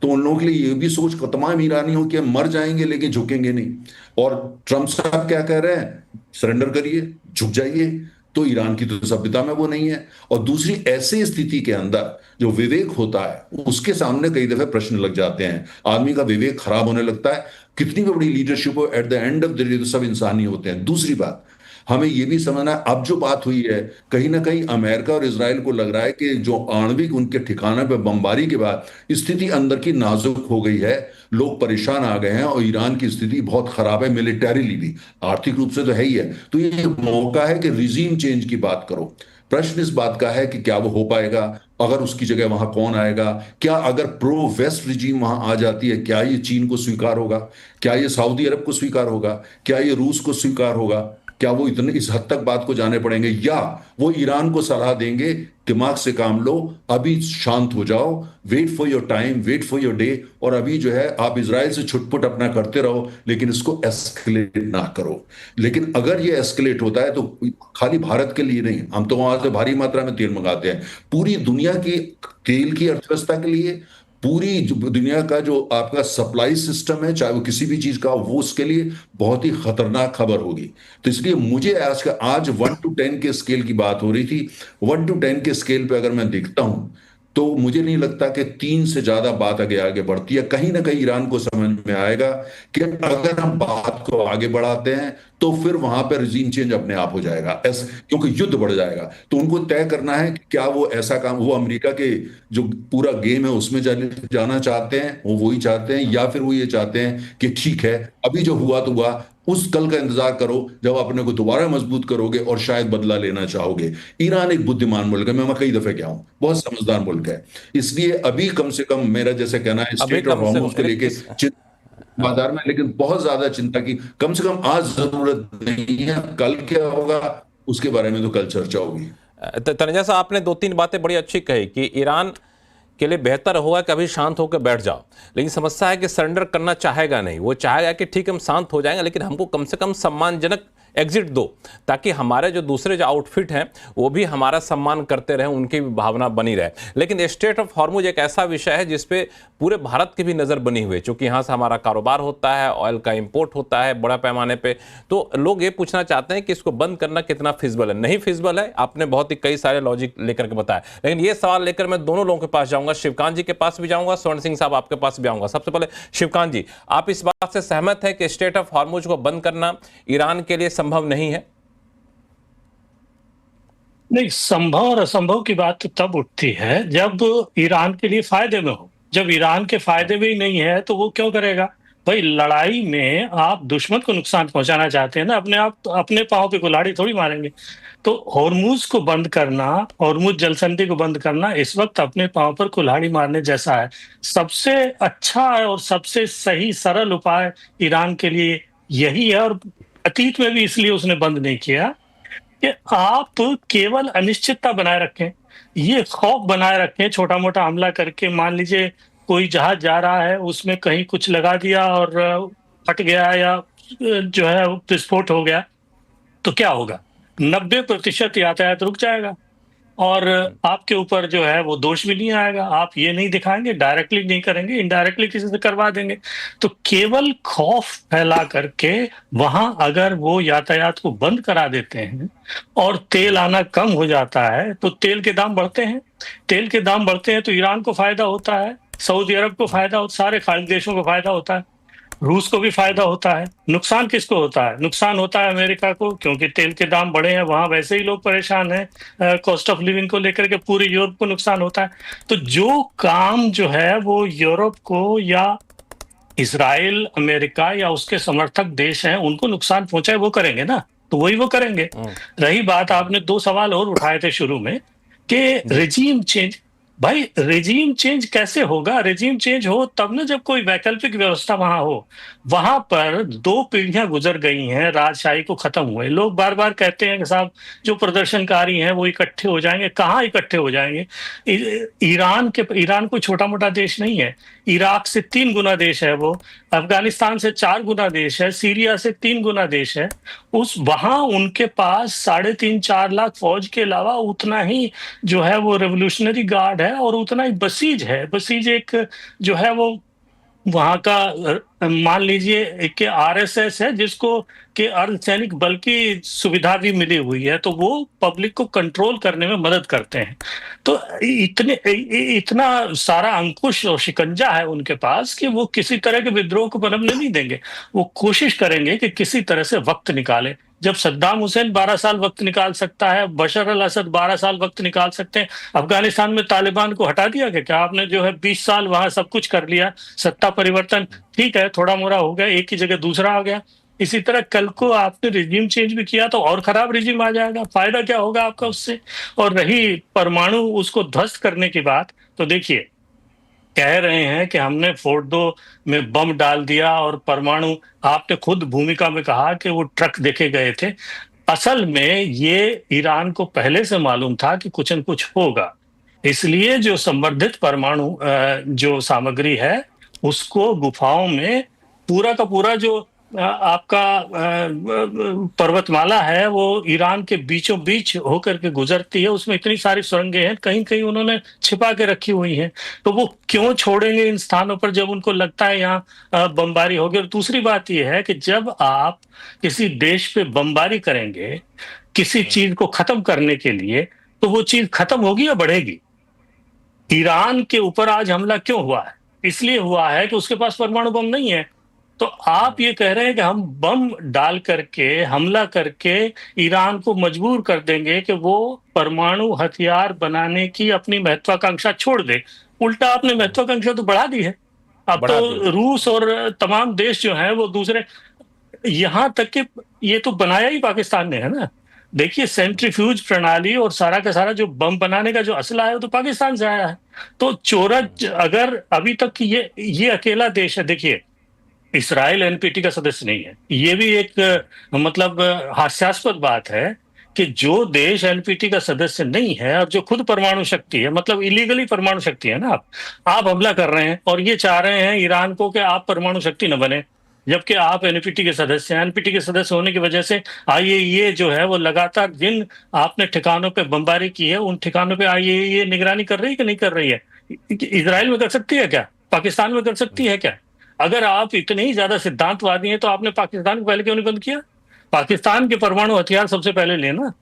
तो उन लोगों के लिए ये भी सोच तमाम ईरानी हो कि मर जाएंगे लेकिन झुकेंगे नहीं। और ट्रंप साहब क्या कह रहे हैं? सरेंडर करिए, झुक जाइए। तो ईरान की तो सभ्यता में वो नहीं है। और दूसरी, ऐसी स्थिति के अंदर जो विवेक होता है उसके सामने कई दफे प्रश्न लग जाते हैं, आदमी का विवेक खराब होने लगता है। कितनी भी बड़ी लीडरशिप हो, at the end of the day तो सब इंसान ही होते हैं। दूसरी बात, हमें यह भी समझना, अब जो बात हुई है, कहीं ना कहीं अमेरिका और इजराइल को लग रहा है कि जो आणविक उनके ठिकाने पर बमबारी के बाद स्थिति अंदर की नाजुक हो गई है, लोग परेशान आ गए हैं और ईरान की स्थिति बहुत खराब है, मिलिटरीली भी, आर्थिक रूप से तो है ही है। तो ये मौका है कि रिजीम चेंज की बात करो। प्रश्न इस बात का है कि क्या वो हो पाएगा, अगर उसकी जगह वहां कौन आएगा, क्या अगर प्रो वेस्ट रिजीम वहां आ जाती है, क्या ये चीन को स्वीकार होगा, क्या ये सऊदी अरब को स्वीकार होगा, क्या ये रूस को स्वीकार होगा, क्या वो इतने इस हद तक बात को जाने पड़ेंगे, या वो ईरान को सलाह देंगे दिमाग से काम लो, अभी शांत हो जाओ, wait for your time, wait for your day, और अभी जो है आप इजराइल से छुटपुट अपना करते रहो, लेकिन इसको एस्केलेट ना करो। लेकिन अगर ये एस्केलेट होता है तो खाली भारत के लिए नहीं, हम तो वहां से भारी मात्रा में तेल मंगाते हैं, पूरी दुनिया की तेल की अर्थव्यवस्था के लिए, पूरी दुनिया का जो आपका सप्लाई सिस्टम है, चाहे वो किसी भी चीज का, वो उसके लिए बहुत ही खतरनाक खबर होगी। तो इसलिए मुझे आज 1 to 10 के स्केल की बात हो रही थी, 1 to 10 के स्केल पे अगर मैं देखता हूं तो मुझे नहीं लगता कि 3 से ज्यादा बात आगे आगे बढ़ती है। कहीं ना कहीं ईरान को समझ में आएगा कि अगर हम बात को आगे बढ़ाते हैं तो फिर वहां पर रिजीम चेंज अपने आप हो जाएगा, क्योंकि युद्ध बढ़ जाएगा। तो उनको तय करना है कि क्या वो ऐसा काम, वो अमेरिका के जो पूरा गेम है उसमें जाना चाहते हैं, वो वही चाहते हैं, या फिर वो ये चाहते हैं कि ठीक है अभी जो हुआ तो हुआ, उस कल का इंतजार करो जब अपने को दोबारा मजबूत करोगे और शायद बदला लेना चाहोगे। ईरान एक बुद्धिमान मुल्क है, मैं कई दफे गया हूं, बहुत समझदार मुल्क है। इसलिए अभी कम से कम मेरा जैसे कहना है, स्टेट ऑफ हॉर्मुज को लेके बाजार में, लेकिन बहुत ज्यादा चिंता की कम से कम आज जरूरत नहीं है। कल क्या होगा उसके बारे में तो कल चर्चा होगी। तनेजा साहब, आपने 2-3 बातें बड़ी अच्छी कही कि ईरान के लिए बेहतर होगा कि अभी शांत होकर बैठ जाओ, लेकिन समस्या है कि सरेंडर करना चाहेगा नहीं। वो चाहेगा कि ठीक हम शांत हो जाएंगे, लेकिन हमको कम से कम सम्मानजनक एग्जिट दो, ताकि हमारे जो दूसरे जो आउटफिट हैं वो भी हमारा सम्मान करते रहें, उनकी भी भावना बनी रहे। लेकिन स्टेट ऑफ हॉर्मुज एक ऐसा विषय है जिसपे पूरे भारत की भी नज़र बनी हुई है, क्योंकि यहाँ से हमारा कारोबार होता है, ऑयल का इंपोर्ट होता है बड़ा पैमाने पे। तो लोग ये पूछना चाहते हैं कि इसको बंद करना कितना फिजिबल है। नहीं फिजिबल है, आपने बहुत ही कई सारे लॉजिक लेकर के बताया, लेकिन ये सवाल लेकर मैं दोनों लोगों के पास जाऊंगा, शिवकांत जी के पास भी जाऊंगा, स्वर्ण सिंह साहब आपके पास भी आऊंगा। सबसे पहले शिवकांत जी, आप इस बात से सहमत है कि स्टेट ऑफ हॉर्मुज को बंद करना ईरान के लिए संभव नहीं है? नहीं, संभव और असंभव की बात तो तब उठती है जब ईरान के लिए फायदे में हो। जब ईरान के फायदे में ही नहीं है तो वो क्यों करेगा? भाई, लड़ाई में आप दुश्मन को नुकसान पहुंचाना चाहते हैं ना, अपने पांव पे कुल्हाड़ी थोड़ी मारेंगे। तो हॉर्मुज को बंद करना, हॉर्मुज जलसंधि को बंद करना इस वक्त अपने पांव पर कुल्हाड़ी मारने जैसा है। सबसे अच्छा और सबसे सही सरल उपाय ईरान के लिए यही है, और अतीत में भी इसलिए उसने बंद नहीं किया कि आप केवल अनिश्चितता बनाए रखें, ये खौफ बनाए रखें। छोटा मोटा हमला करके, मान लीजिए कोई जहाज जा रहा है, उसमें कहीं कुछ लगा दिया और फट गया या जो है विस्फोट हो गया, तो क्या होगा? 90% यातायात रुक जाएगा और आपके ऊपर जो है वो दोष भी नहीं आएगा। आप ये नहीं दिखाएंगे, डायरेक्टली नहीं करेंगे, इनडायरेक्टली किसी से करवा देंगे। तो केवल खौफ फैला करके वहां अगर वो यातायात को बंद करा देते हैं और तेल आना कम हो जाता है, तो तेल के दाम बढ़ते हैं। तेल के दाम बढ़ते हैं तो ईरान को फायदा होता है, सऊदी अरब को फायदा होता है, सारे खाड़ी देशों को फायदा होता है, रूस को भी फायदा होता है। नुकसान किसको होता है? नुकसान होता है अमेरिका को, क्योंकि तेल के दाम बढ़े हैं, वहां वैसे ही लोग परेशान हैं कॉस्ट ऑफ लिविंग को लेकर के। पूरी यूरोप को नुकसान होता है। तो जो काम जो है वो यूरोप को या इजराइल, अमेरिका या उसके समर्थक देश हैं उनको नुकसान पहुंचाए, वो करेंगे ना, तो वही वो करेंगे। रही बात, आपने 2 सवाल और उठाए थे शुरू में कि रिजीम चेंज। भाई, रिजीम चेंज कैसे होगा? रिजीम चेंज हो तब ना जब कोई वैकल्पिक व्यवस्था वहां हो। वहां पर 2 पीढ़ियां गुजर गई हैं राजशाही को खत्म हुए। लोग बार बार कहते हैं कि साहब जो प्रदर्शनकारी हैं वो इकट्ठे हो जाएंगे। कहाँ इकट्ठे हो जाएंगे? ईरान कोई छोटा मोटा देश नहीं है। इराक से 3 गुना देश है वो, अफगानिस्तान से 4 गुना देश है, सीरिया से 3 गुना देश है। वहां उनके पास 3.5-4 लाख फौज के अलावा उतना ही जो है वो रेवोल्यूशनरी गार्ड है और उतना ही बसीज है। बसीज एक जो है वो वहां का मान लीजिए कि आरएसएस है जिसको कि अर्धसैनिक बल की सुविधा भी मिली हुई है, तो वो पब्लिक को कंट्रोल करने में मदद करते हैं। तो इतना सारा अंकुश और शिकंजा है उनके पास कि वो किसी तरह के विद्रोह को पनपने नहीं देंगे। वो कोशिश करेंगे कि किसी तरह से वक्त निकाले। जब सद्दाम हुसैन 12 साल वक्त निकाल सकता है, बशर अल असद 12 साल वक्त निकाल सकते हैं। अफगानिस्तान में तालिबान को हटा दिया गया, क्या आपने जो है 20 साल वहां सब कुछ कर लिया, सत्ता परिवर्तन ठीक है, थोड़ा मोड़ा हो गया, एक की जगह दूसरा आ गया। इसी तरह कल को आपने रिजीम चेंज भी किया तो और खराब रिजीम आ जाएगा, फायदा क्या होगा आपका उससे। और रही परमाणु उसको ध्वस्त करने की बात, तो देखिए कह रहे हैं कि हमने फोर्डो में बम डाल दिया और परमाणु, आपने खुद भूमिका में कहा कि वो ट्रक देखे गए थे। असल में ये ईरान को पहले से मालूम था कि कुछ न कुछ होगा, इसलिए जो संवर्धित परमाणु जो सामग्री है उसको गुफाओं में पूरा का पूरा जो आपका पर्वतमाला है वो ईरान के बीचों बीच होकर के गुजरती है, उसमें इतनी सारी सुरंगें हैं, कहीं कहीं उन्होंने छिपा के रखी हुई हैं। तो वो क्यों छोड़ेंगे इन स्थानों पर जब उनको लगता है यहाँ बमबारी होगी। और दूसरी बात यह है कि जब आप किसी देश पे बमबारी करेंगे किसी चीज को खत्म करने के लिए, तो वो चीज खत्म होगी या बढ़ेगी। ईरान के ऊपर आज हमला क्यों हुआ है, इसलिए हुआ है कि उसके पास परमाणु बम नहीं है। तो आप ये कह रहे हैं कि हम बम डाल करके हमला करके ईरान को मजबूर कर देंगे कि वो परमाणु हथियार बनाने की अपनी महत्वाकांक्षा छोड़ दे। उल्टा आपने महत्वाकांक्षा तो बढ़ा दी है। अब तो रूस और तमाम देश जो हैं वो दूसरे, यहां तक कि ये तो बनाया ही पाकिस्तान ने है ना। देखिए सेंट्रीफ्यूज प्रणाली और सारा का सारा जो बम बनाने का जो असला है वो तो पाकिस्तान से आया है। तो चोरच अगर अभी तक ये अकेला देश है, देखिए इसराइल एनपीटी का सदस्य नहीं है, ये भी एक मतलब हास्यास्पद बात है कि जो देश एनपीटी का सदस्य नहीं है और जो खुद परमाणु शक्ति है, मतलब इलीगली परमाणु शक्ति है ना, आप हमला कर रहे हैं और ये चाह रहे हैं ईरान को कि आप परमाणु शक्ति न बने, जबकि आप एनपीटी के सदस्य हैं। एनपीटी के सदस्य होने की वजह से आईएईए जो है वो लगातार जिन आपने ठिकानों पे बमबारी की है उन ठिकानों पे आईएईए निगरानी कर रही है कि नहीं कर रही है। इजराइल में कर सकती है क्या, पाकिस्तान में कर सकती है क्या। अगर आप इतने ही ज्यादा सिद्धांतवादी हैं तो आपने पाकिस्तान को पहले क्यों नहीं बंद किया। पाकिस्तान के परमाणु हथियार सबसे पहले लेना।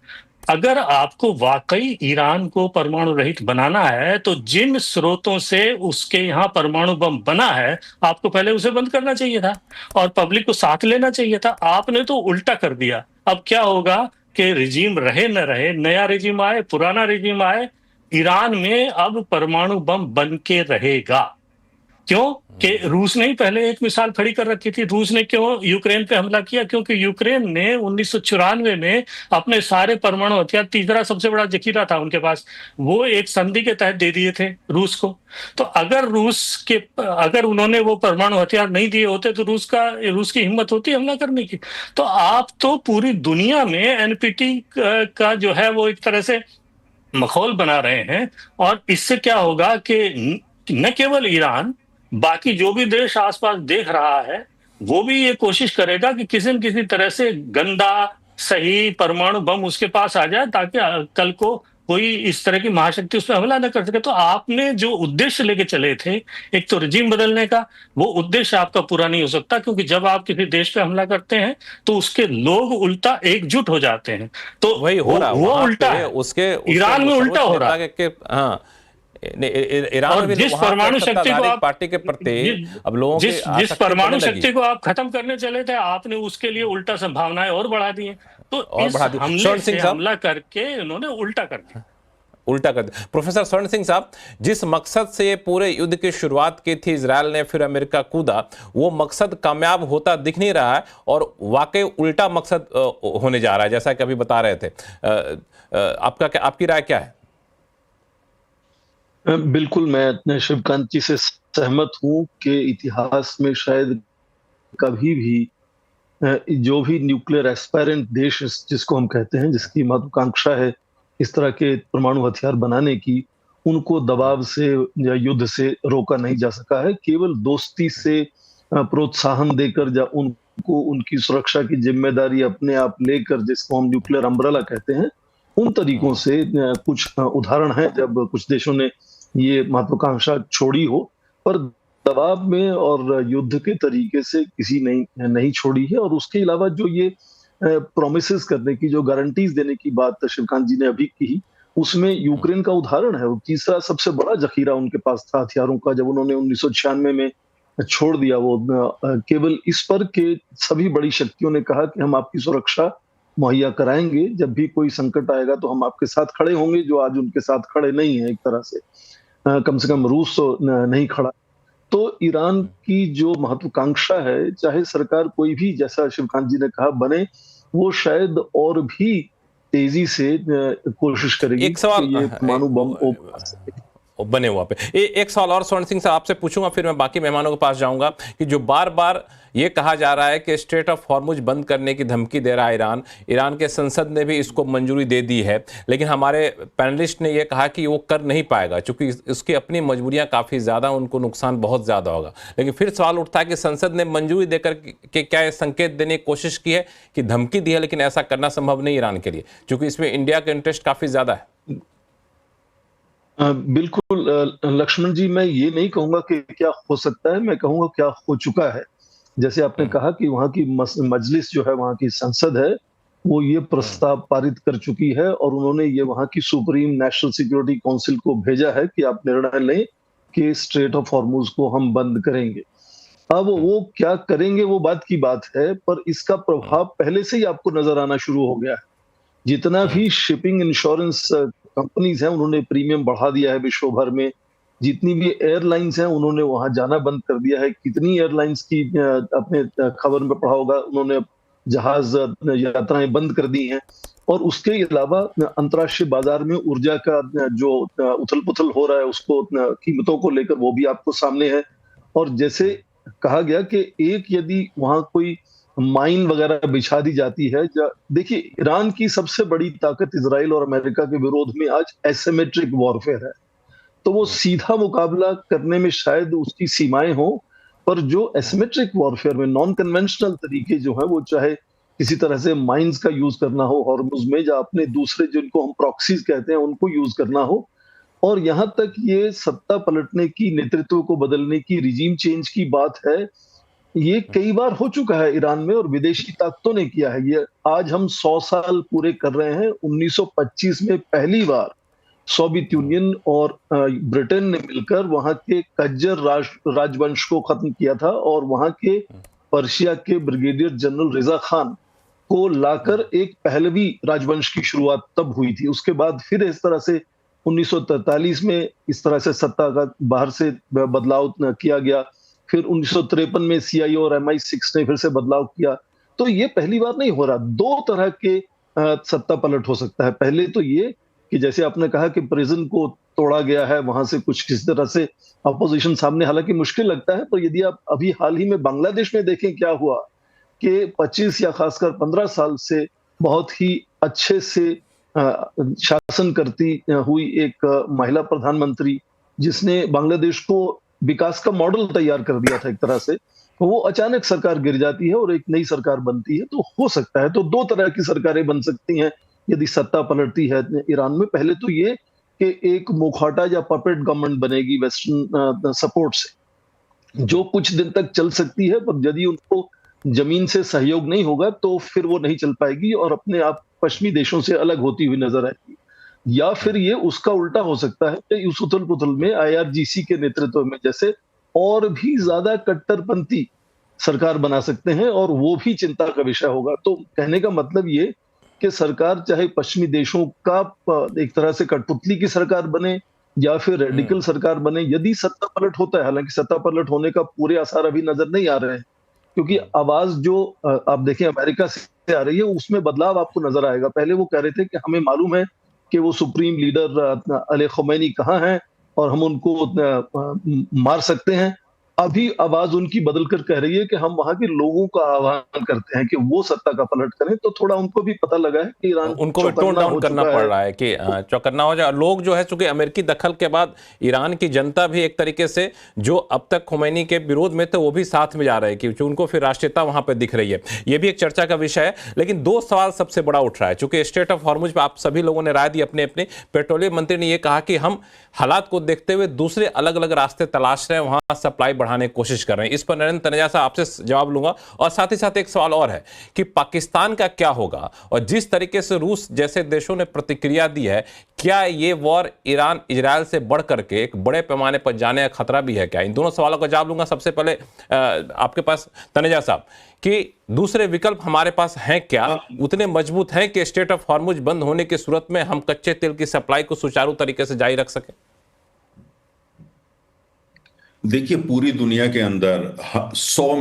अगर आपको वाकई ईरान को परमाणु रहित बनाना है तो जिन स्रोतों से उसके यहाँ परमाणु बम बना है आपको पहले उसे बंद करना चाहिए था और पब्लिक को साथ लेना चाहिए था। आपने तो उल्टा कर दिया। अब क्या होगा कि रिजीम रहे न रहे, नया रिजीम आए पुराना रिजीम आए, ईरान में अब परमाणु बम बन के रहेगा। क्यों कि रूस ने ही पहले एक मिसाल खड़ी कर रखी थी। रूस ने क्यों यूक्रेन पे हमला किया, क्योंकि यूक्रेन ने 1994 में अपने सारे परमाणु हथियार, तीसरा सबसे बड़ा जखीरा था उनके पास, वो एक संधि के तहत दे दिए थे रूस को। तो अगर उन्होंने वो परमाणु हथियार नहीं दिए होते तो रूस की हिम्मत होती हमला करने की। तो आप तो पूरी दुनिया में एनपीटी का जो है वो एक तरह से मखौल बना रहे हैं। और इससे क्या होगा कि न केवल ईरान, बाकी जो भी देश आसपास देख रहा है वो भी ये कोशिश करेगा कि किसी न किसी तरह से गंदा सही परमाणु बम उसके पास आ जाए ताकि कल को कोई इस तरह की महाशक्ति उस पर हमला न कर सके। तो आपने जो उद्देश्य लेके चले थे, एक तो रिजीम बदलने का, वो उद्देश्य आपका पूरा नहीं हो सकता, क्योंकि जब आप किसी देश पे हमला करते हैं तो उसके लोग उल्टा एकजुट हो जाते हैं। तो वही हो रहा वो उल्टा है, उसके ईरान में उल्टा हो रहा है। हाँ, ईरान में जिस परमाणु शक्ति को आप पार्टी के प्रति अब लोगों की जिस परमाणु शक्ति को आप खत्म करने चले थे, आपने उसके लिए उल्टा संभावनाएं और बढ़ा दी हैं। तो इस हमले से हमला करके उन्होंने उल्टा कर दिया। प्रोफेसर स्वर्ण सिंह साहब, जिस मकसद से ये पूरे युद्ध की शुरुआत की थी इजराइल ने, फिर अमेरिका कूदा, वो मकसद कामयाब होता दिख नहीं रहा है और वाकई उल्टा मकसद होने जा रहा है, जैसा कि अभी बता रहे थे। आपकी राय क्या है? बिल्कुल, मैं शिवकांत जी से सहमत हूं कि इतिहास में शायद कभी भी जो भी न्यूक्लियर एस्पायरेंट देश जिसको हम कहते हैं, जिसकी महत्वाकांक्षा है इस तरह के परमाणु हथियार बनाने की, उनको दबाव से या युद्ध से रोका नहीं जा सका है। केवल दोस्ती से प्रोत्साहन देकर या उनको उनकी सुरक्षा की जिम्मेदारी अपने आप लेकर, जिसको हम न्यूक्लियर अम्ब्रेला कहते हैं, उन तरीकों से कुछ उदाहरण हैं जब कुछ देशों ने ये महत्वाकांक्षा छोड़ी हो। पर दबाव में और युद्ध के तरीके से किसी नहीं छोड़ी है। और उसके अलावा जो ये प्रोमिसेस करने की, जो गारंटीज देने की बात शिवकांत जी ने अभी की, उसमें यूक्रेन का उदाहरण है। वो तीसरा सबसे बड़ा जखीरा उनके पास था हथियारों का, जब उन्होंने 1996 में छोड़ दिया वो केवल इस पर के सभी बड़ी शक्तियों ने कहा कि हम आपकी सुरक्षा मुहैया कराएंगे, जब भी कोई संकट आएगा तो हम आपके साथ खड़े होंगे, जो आज उनके साथ खड़े नहीं है एक तरह से। कम से कम रूस तो नहीं खड़ा। तो ईरान की जो महत्वाकांक्षा है, चाहे सरकार कोई भी, जैसा शिवकांत जी ने कहा, बने, वो शायद और भी तेजी से कोशिश करेगी एक सवाल कि ये परमाणु बम बने हुआ पे एक सवाल और स्वर्ण सिंह साहब आपसे पूछूंगा, फिर मैं बाकी मेहमानों के पास जाऊंगा कि जो बार बार ये कहा जा रहा है कि स्ट्रेट ऑफ हॉर्मुज बंद करने की धमकी दे रहा है ईरान के संसद ने भी इसको मंजूरी दे दी है, लेकिन हमारे पैनलिस्ट ने ये कहा कि वो कर नहीं पाएगा क्योंकि इसकी अपनी मजबूरियां काफ़ी ज़्यादा, उनको नुकसान बहुत ज़्यादा होगा। लेकिन फिर सवाल उठता है कि संसद ने मंजूरी देकर के क्या संकेत देने की कोशिश की है कि धमकी दी है, लेकिन ऐसा करना संभव नहीं ईरान के लिए, क्योंकि इसमें इंडिया का इंटरेस्ट काफ़ी ज़्यादा है। बिल्कुल लक्ष्मण जी, मैं ये नहीं कहूंगा कि क्या हो सकता है, मैं कहूंगा क्या हो चुका है। जैसे आपने कहा कि वहां की मजलिस जो है, वहां की संसद है, वो ये प्रस्ताव पारित कर चुकी है और उन्होंने ये वहां की सुप्रीम नेशनल सिक्योरिटी काउंसिल को भेजा है कि आप निर्णय लें कि स्ट्रेट ऑफ हॉर्मुज को हम बंद करेंगे। अब वो क्या करेंगे वो बात की बात है, पर इसका प्रभाव पहले से ही आपको नजर आना शुरू हो गया है। जितना भी शिपिंग इंश्योरेंस कंपनीज हैं, उन्होंने प्रीमियम बढ़ा दिया है विश्व भर में। जितनी भी एयरलाइंस हैं, उन्होंने वहां जाना बंद कर दिया है। कितनी एयरलाइंस की अपने खबर में पढ़ा होगा, उन्होंने जहाज यात्राएं बंद कर दी हैं। और उसके अलावा अंतर्राष्ट्रीय बाजार में ऊर्जा का जो उथल पुथल हो रहा है, उसको कीमतों को लेकर वो भी आपको सामने है। और जैसे कहा गया कि एक यदि वहां कोई माइन वगैरह बिछा दी जाती है, देखिए ईरान की सबसे बड़ी ताकत इजराइल और अमेरिका के विरोध में आज एसिमेट्रिक वॉरफेयर है। तो वो सीधा मुकाबला करने में शायद उसकी सीमाएं हों, पर जो एसिमेट्रिक वॉरफेयर में नॉन कन्वेंशनल तरीके जो है, वो चाहे किसी तरह से माइंस का यूज करना हो हॉर्मुज में, या अपने दूसरे जिनको हम प्रॉक्सीज कहते हैं उनको यूज करना हो, और यहां तक ये सत्ता पलटने की, नेतृत्व को बदलने की, रिजीम चेंज की बात है, ये कई बार हो चुका है ईरान में और विदेशी ताकतों ने किया है। ये आज हम 100 साल पूरे कर रहे हैं। 1925 में पहली बार सोवियत यूनियन और ब्रिटेन ने मिलकर वहां के कज्जर राजवंश को खत्म किया था और वहां के पर्शिया के ब्रिगेडियर जनरल रिजा खान को लाकर एक पहलवी राजवंश की शुरुआत तब हुई थी। उसके बाद फिर इस तरह से 1943 में इस तरह से सत्ता का बाहर से बदलाव किया गया। फिर 1953 में CIA और MI6 ने फिर से बदलाव किया। तो ये पहली बार नहीं हो रहा। दो तरह के सत्ता पलट हो सकता है। पहले तो ये कि जैसे आपने कहा कि प्रिजन को तोड़ा गया है, वहां से कुछ किसी तरह से अपोजिशन सामने, हालांकि मुश्किल लगता है, पर यदि आप अभी हाल ही में बांग्लादेश में देखें क्या हुआ कि 25 या खासकर 15 साल से बहुत ही अच्छे से शासन करती हुई एक महिला प्रधानमंत्री, जिसने बांग्लादेश को विकास का मॉडल तैयार कर दिया था एक तरह से, तो वो अचानक सरकार गिर जाती है और एक नई सरकार बनती है। तो हो सकता है, तो दो तरह की सरकारें बन सकती हैं यदि सत्ता पलटती है ईरान में। पहले तो ये कि एक मुखौटा या पपेट गवर्नमेंट बनेगी वेस्टर्न सपोर्ट से, जो कुछ दिन तक चल सकती है, पर यदि उनको जमीन से सहयोग नहीं होगा तो फिर वो नहीं चल पाएगी और अपने आप पश्चिमी देशों से अलग होती हुई नजर आएगी। या फिर ये उसका उल्टा हो सकता है कि इस उथल पुथल में IRGC के नेतृत्व में जैसे और भी ज्यादा कट्टरपंथी सरकार बना सकते हैं और वो भी चिंता का विषय होगा। तो कहने का मतलब ये कि सरकार चाहे पश्चिमी देशों का एक तरह से कठपुतली की सरकार बने या फिर रेडिकल सरकार बने, यदि सत्ता पलट होता है, हालांकि सत्ता पलट होने का पूरे आसार अभी नजर नहीं आ रहे हैं, क्योंकि आवाज जो आप देखें अमेरिका से आ रही है, उसमें बदलाव आपको नजर आएगा। पहले वो कह रहे थे कि हमें मालूम है कि वो सुप्रीम लीडर अली खमैनी कहाँ हैं और हम उनको मार सकते हैं। अभी आवाज उनकी बदलकर कह रही है कि हम वहां के लोगों का आह्वान करते हैं कि वो सत्ता का पलट करें। तो थोड़ा उनको भी पता लगा है कि ईरान उनको भी टोन डाउन करना पड़ रहा है कि चौकन्ना हो जाए। लोग जो है, चूंकि अमेरिकी दखल के बाद ईरान की जनता भी एक तरीके से जो अब तक खुमैनी के विरोध में थे वो भी साथ में जा रहे हैं, क्योंकि उनको फिर राष्ट्रीयता वहां पर दिख रही है। ये भी एक चर्चा का विषय है। लेकिन दो सवाल सबसे बड़ा उठ रहा है, चूंकि स्ट्रेट ऑफ हॉर्मुज पर आप सभी लोगों ने राय दी अपने अपने। पेट्रोलियम मंत्री ने यह कहा कि हम हालात को देखते हुए दूसरे अलग अलग रास्ते तलाश रहे हैं वहां सप्लाई बढ़ाने बढ़ाने की कोशिश कर रहे हैं। इस पर नरेंद्र तनेजा साहब आपसे जवाब लूंगा, और साथ ही साथ एक सवाल और है कि पाकिस्तान का क्या होगा, और जिस तरीके से रूस जैसे देशों ने प्रतिक्रिया दी है, क्या ये वॉर ईरान इजरायल से बढ़ करके एक बड़े पैमाने पर जाने का खतरा भी है क्या? इन दोनों सवालों का जवाब लूंगा। सबसे पहले आपके पास तनेजा साहब, कि दूसरे विकल्प हमारे पास हैं क्या, उतने मजबूत हैं कि स्टेट ऑफ हॉर्मुज बंद होने की सूरत में हम कच्चे तेल की सप्लाई को सुचारू तरीके से जारी रख सकें? देखिए, पूरी दुनिया के अंदर $100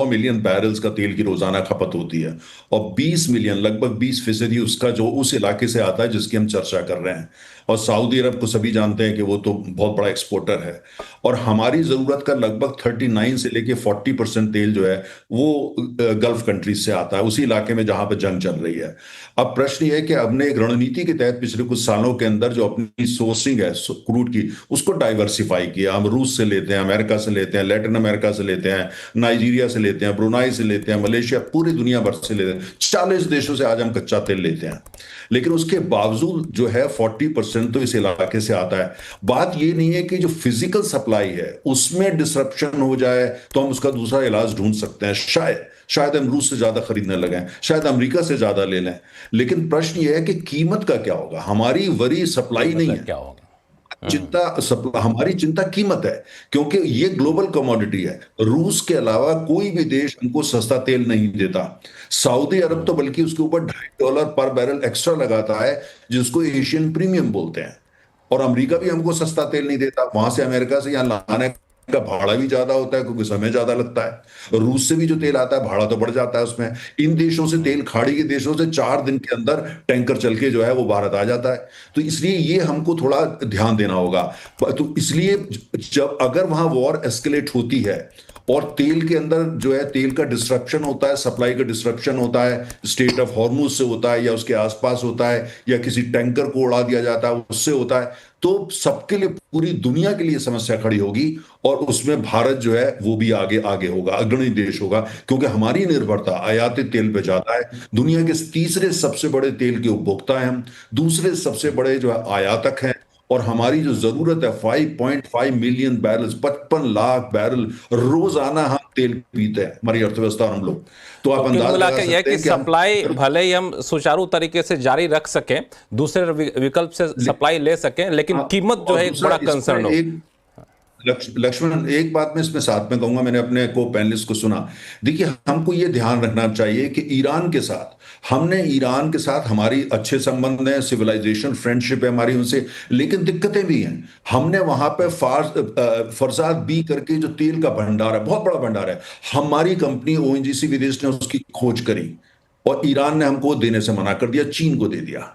मिलियन बैरल्स का तेल की रोजाना खपत होती है, और 20 मिलियन, लगभग 20% उसका जो उस इलाके से आता है जिसकी हम चर्चा कर रहे हैं। और सऊदी अरब को सभी जानते हैं कि वो तो बहुत बड़ा एक्सपोर्टर है, और हमारी जरूरत का लगभग 39 से लेके 40% तेल जो है वो गल्फ कंट्रीज से आता है, उसी इलाके में जहां पर जंग चल रही है। अब प्रश्न ये है कि हमने एक रणनीति के तहत पिछले कुछ सालों के अंदर जो अपनी सोर्सिंग है क्रूड की, उसको डाइवर्सिफाई किया। हम रूस से लेते हैं, अमेरिका से लेते हैं, लैटिन अमेरिका से लेते हैं, नाइजीरिया से लेते हैं, ब्रुनाई से लेते हैं, मलेशिया, पूरी दुनिया भर से लेते हैं। 40 देशों से आज हम कच्चा तेल लेते हैं, लेकिन उसके बावजूद जो है 40% तो इस इलाके से आता है। बात ये नहीं है कि जो फिजिकल सप्लाई है उसमें डिसरप्शन हो जाए तो हम उसका दूसरा इलाज ढूंढ सकते हैं। शायद हम रूस से ज्यादा खरीदने लगे, शायद अमेरिका से ज्यादा ले लें, लेकिन प्रश्न यह है कि कीमत का क्या होगा। हमारी वरी सप्लाई नहीं है, क्या होगा? हमारी चिंता कीमत है, क्योंकि ये ग्लोबल कमोडिटी है। रूस के अलावा कोई भी देश हमको सस्ता तेल नहीं देता। सऊदी अरब तो बल्कि उसके ऊपर $2.5 पर बैरल एक्स्ट्रा लगाता है, जिसको एशियन प्रीमियम बोलते हैं। और अमेरिका भी हमको सस्ता तेल नहीं देता, वहां से अमेरिका से यहां लाने का भाड़ा भी ज्यादा होता है क्योंकि समय ज्यादा लगता है। रूस से भी जो तेल आता है भाड़ा तो बढ़ जाता है उसमें। इन देशों से तेल, खाड़ी के देशों से 4 दिन के अंदर टैंकर चल के जो है वो भारत आ जाता है। तो इसलिए ये हमको थोड़ा ध्यान देना होगा। तो इसलिए जब अगर वहां वॉर एस्केलेट होती है और तेल के अंदर जो है तेल का डिस्ट्रप्शन होता है, सप्लाई का डिस्ट्रप्शन होता है, स्टेट ऑफ हॉर्मुज से होता है या उसके आसपास होता है, या किसी टैंकर को उड़ा दिया जाता है उससे होता है, तो सबके लिए, पूरी दुनिया के लिए समस्या खड़ी होगी। और उसमें भारत जो है वो भी आगे आगे होगा, अग्रणी देश होगा, क्योंकि हमारी निर्भरता आयातित तेल पे ज्यादा है। दुनिया के तीसरे सबसे बड़े तेल के उपभोक्ता हैं हम, दूसरे सबसे बड़े जो है आयातक हैं, और हमारी जो जरूरत है 5.5 मिलियन बैरल, 55 लाख बैरल रोजाना हम तेल पीते हैं, हमारी अर्थव्यवस्था और हम लोग। तो आप अंदाजा लगा सकते हैं कि सप्लाई भले ही हम सुचारू तरीके से जारी रख सकें, दूसरे विकल्प से सप्लाई ले सकें, लेकिन कीमत जो है एक बड़ा कंसर्न हो। लक्ष्मण, एक बात मैं इसमें साथ में कहूंगा, मैंने अपने को पैनलिस्ट को सुना। देखिए, हमको ये ध्यान रखना चाहिए कि ईरान के साथ हमारी अच्छे संबंध हैं, सिविलाइजेशन फ्रेंडशिप है हमारी उनसे, लेकिन दिक्कतें भी हैं। हमने वहां पे फरजाद बी करके जो तेल का भंडार है, बहुत बड़ा भंडार है, हमारी कंपनी ONGC विदेश ने उसकी खोज करी और ईरान ने हमको देने से मना कर दिया, चीन को दे दिया।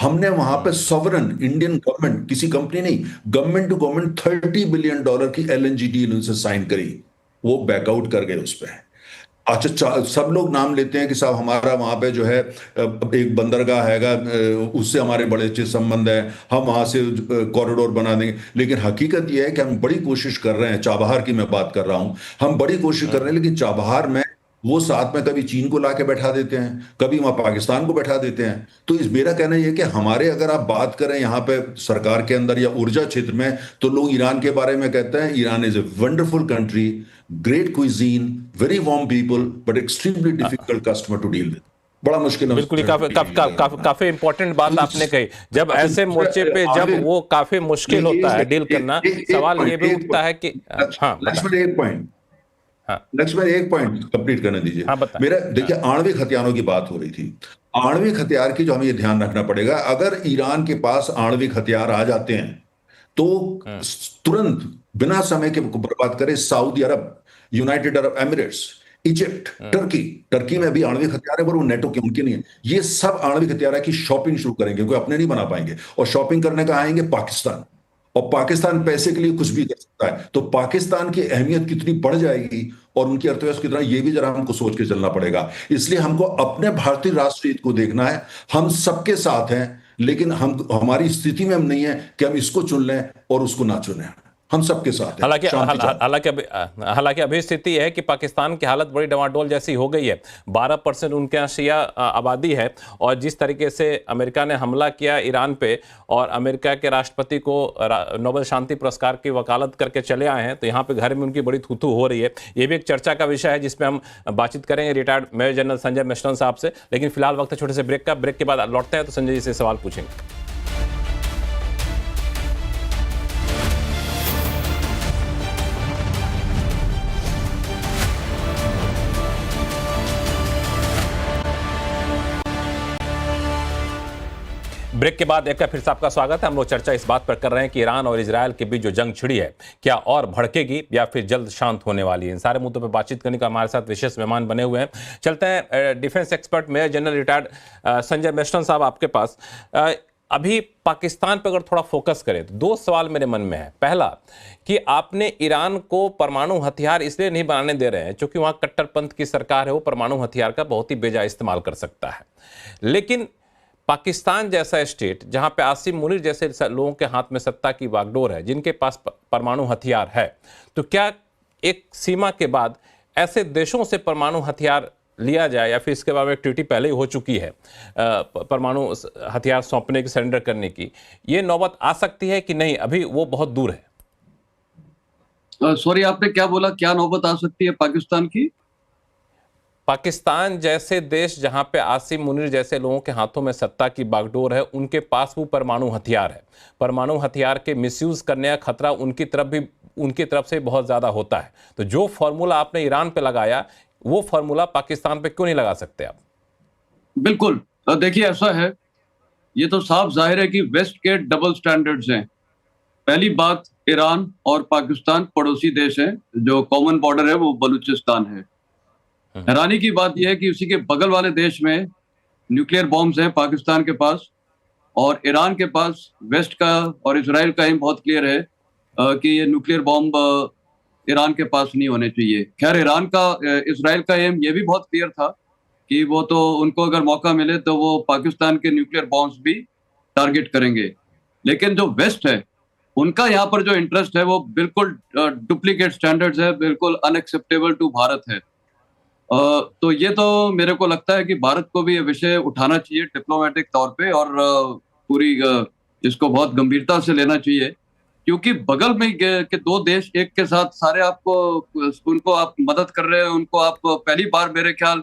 हमने वहां पे सॉवरन इंडियन गवर्नमेंट, किसी कंपनी नहीं, गवर्नमेंट टू गवर्नमेंट $30 बिलियन की LNG डील उनसे साइन करी, वो बैकआउट कर गए उस पर। अच्छा, सब लोग नाम लेते हैं कि साहब हमारा वहां पे जो है एक बंदरगाह हैगा, उससे हमारे बड़े अच्छे संबंध है, हम वहां से कॉरिडोर बना देंगे, लेकिन हकीकत यह है कि हम बड़ी कोशिश कर रहे हैं। चाबहार की मैं बात कर रहा हूं, हम बड़ी कोशिश कर रहे हैं, लेकिन चाबहार में वो साथ में कभी चीन को लाके बैठा देते हैं, कभी वहां पाकिस्तान को बैठा देते हैं। तो मेरा कहना यह है कि हमारे, अगर आप बात करें यहाँ पे सरकार के अंदर या ऊर्जा क्षेत्र में, तो लोग ईरान के बारे में कहते हैं Iran is a wonderful country, great cuisine, very warm people, but extremely difficult customer to deal with. बड़ा मुश्किल है। बिल्कुल, काफी इंपॉर्टेंट बात आपने कही। जब ऐसे मोर्चे पे जब वो काफी मुश्किल होता है डील करना, सवाल ये भी उठता है कि लक्ष्मण एक पॉइंट कंप्लीट करने दीजिए। मेरा, देखिए, आणविक हथियारों की बात हो रही थी। आणविक हथियार की जो हमें ये ध्यान रखना पड़ेगा, अगर ईरान के पास आणविक हथियार आ जाते हैं तो तुरंत बिना समय के बर्बाद करे Saudi Arab, United Arab Emirates, Egypt, Turkey में भी आणविक हथियार है, पर वो नेटो के, उनके नहीं है। ये सब आणविक हथियार की शॉपिंग शुरू करेंगे, कोई अपने नहीं बना पाएंगे, और शॉपिंग करने का आएंगे पाकिस्तान, और पाकिस्तान पैसे के लिए कुछ भी कर सकता है। तो पाकिस्तान की अहमियत कितनी बढ़ जाएगी और उनकी अर्थव्यवस्था कितना, ये भी जरा हमको सोच के चलना पड़ेगा। इसलिए हमको अपने भारतीय राष्ट्रीय हित को देखना है। हम सबके साथ हैं, लेकिन हमारी स्थिति में हम नहीं है कि हम इसको चुन लें और उसको ना चुनें। हम सबके साथ हैं। हालांकि शांति चाहते हालांकि अभी स्थिति है कि पाकिस्तान की हालत बड़ी डवाडोल जैसी हो गई है। 12% उनके यहाँ शिया आबादी है, और जिस तरीके से अमेरिका ने हमला किया ईरान पे और अमेरिका के राष्ट्रपति को नोबेल शांति पुरस्कार की वकालत करके चले आए हैं, तो यहाँ पे घर में उनकी बड़ी थू-थू हो रही है। ये भी एक चर्चा का विषय है जिसमें हम बातचीत करेंगे retired major general Sanjay Mishra साहब से। लेकिन फिलहाल वक्त है छोटे से ब्रेक का। ब्रेक के बाद लौटते हैं तो संजय जी से सवाल पूछेंगे। ब्रेक के बाद एक फिर से आपका स्वागत है। हम लोग चर्चा इस बात पर कर रहे हैं कि ईरान और इजरायल के बीच जो जंग छिड़ी है, क्या और भड़केगी या फिर जल्द शांत होने वाली है? इन सारे मुद्दों पर बातचीत करने का हमारे साथ विशेष मेहमान बने हुए हैं। चलते हैं defence expert major general retired Sanjay Mishra साहब आपके पास। अभी पाकिस्तान पर अगर थोड़ा फोकस करें तो दो सवाल मेरे मन में है। पहला कि आपने ईरान को परमाणु हथियार इसलिए नहीं बनाने दे रहे हैं क्योंकि वहां कट्टरपंथ की सरकार है, वो परमाणु हथियार का बहुत ही बेजा इस्तेमाल कर सकता है। लेकिन पाकिस्तान जैसा स्टेट जहां पे आसिम मुनीर जैसे लोगों के हाथ में सत्ता की बागडोर है, जिनके पास परमाणु हथियार है, तो क्या एक सीमा के बाद ऐसे देशों से परमाणु हथियार लिया जाए, या फिर इसके बारे में एक ट्रीटी पहले ही हो चुकी है परमाणु हथियार सौंपने की, सरेंडर करने की, ये नौबत आ सकती है कि नहीं, अभी वो बहुत दूर है? सॉरी, आपने क्या बोला? क्या नौबत आ सकती है पाकिस्तान की? पाकिस्तान जैसे देश जहां पे आसिम मुनीर जैसे लोगों के हाथों में सत्ता की बागडोर है, उनके पास वो परमाणु हथियार है। परमाणु हथियार के मिसयूज करने का खतरा उनकी तरफ से बहुत ज्यादा होता है। तो जो फॉर्मूला आपने ईरान पे लगाया, वो फॉर्मूला पाकिस्तान पे क्यों नहीं लगा सकते आप? बिल्कुल, देखिए ऐसा है, ये तो साफ जाहिर है कि वेस्ट के डबल स्टैंडर्ड्स हैं। पहली बात, ईरान और पाकिस्तान पड़ोसी देश हैं, जो कॉमन बॉर्डर है वो बलूचिस्तान है। हैरानी की बात यह है कि उसी के बगल वाले देश में न्यूक्लियर बॉम्ब्स हैं पाकिस्तान के पास, और ईरान के पास वेस्ट का और इजराइल का एम बहुत क्लियर है कि ये न्यूक्लियर बॉम्ब ईरान के पास नहीं होने चाहिए। खैर, इजराइल का एम ये भी बहुत क्लियर था कि वो तो उनको अगर मौका मिले तो वो पाकिस्तान के न्यूक्लियर बॉम्ब्स भी टारगेट करेंगे। लेकिन जो वेस्ट है, उनका यहाँ पर जो इंटरेस्ट है वो बिल्कुल डुप्लीकेट स्टैंडर्ड्स है, बिल्कुल अनएक्सेप्टेबल टू भारत है। तो ये तो मेरे को लगता है कि भारत को भी ये विषय उठाना चाहिए डिप्लोमेटिक तौर पे, और पूरी इसको बहुत गंभीरता से लेना चाहिए, क्योंकि बगल में के दो देश एक के साथ सारे उनको आप मदद कर रहे हैं। उनको आप पहली बार, मेरे ख्याल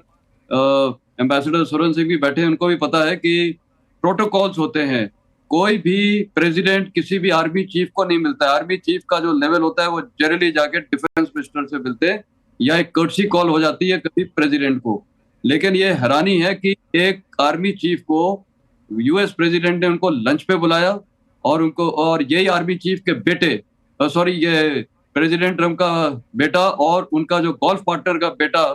एम्बेसडर सुरन सिंह भी बैठे हैं, उनको भी पता है कि प्रोटोकॉल्स होते हैं। कोई भी प्रेसिडेंट किसी भी आर्मी चीफ को नहीं मिलता है। आर्मी चीफ का जो लेवल होता है वो जनरली जाके डिफेंस मिनिस्टर से मिलते हैं, या एक कर्टसी कॉल हो जाती है कभी प्रेसिडेंट को। लेकिन ये हैरानी है कि एक आर्मी चीफ को यूएस प्रेसिडेंट ने उनको लंच पे बुलाया, और यही आर्मी चीफ के बेटे, ये प्रेसिडेंट ट्रम्प का बेटा और उनका जो गोल्फ पार्टनर का बेटा,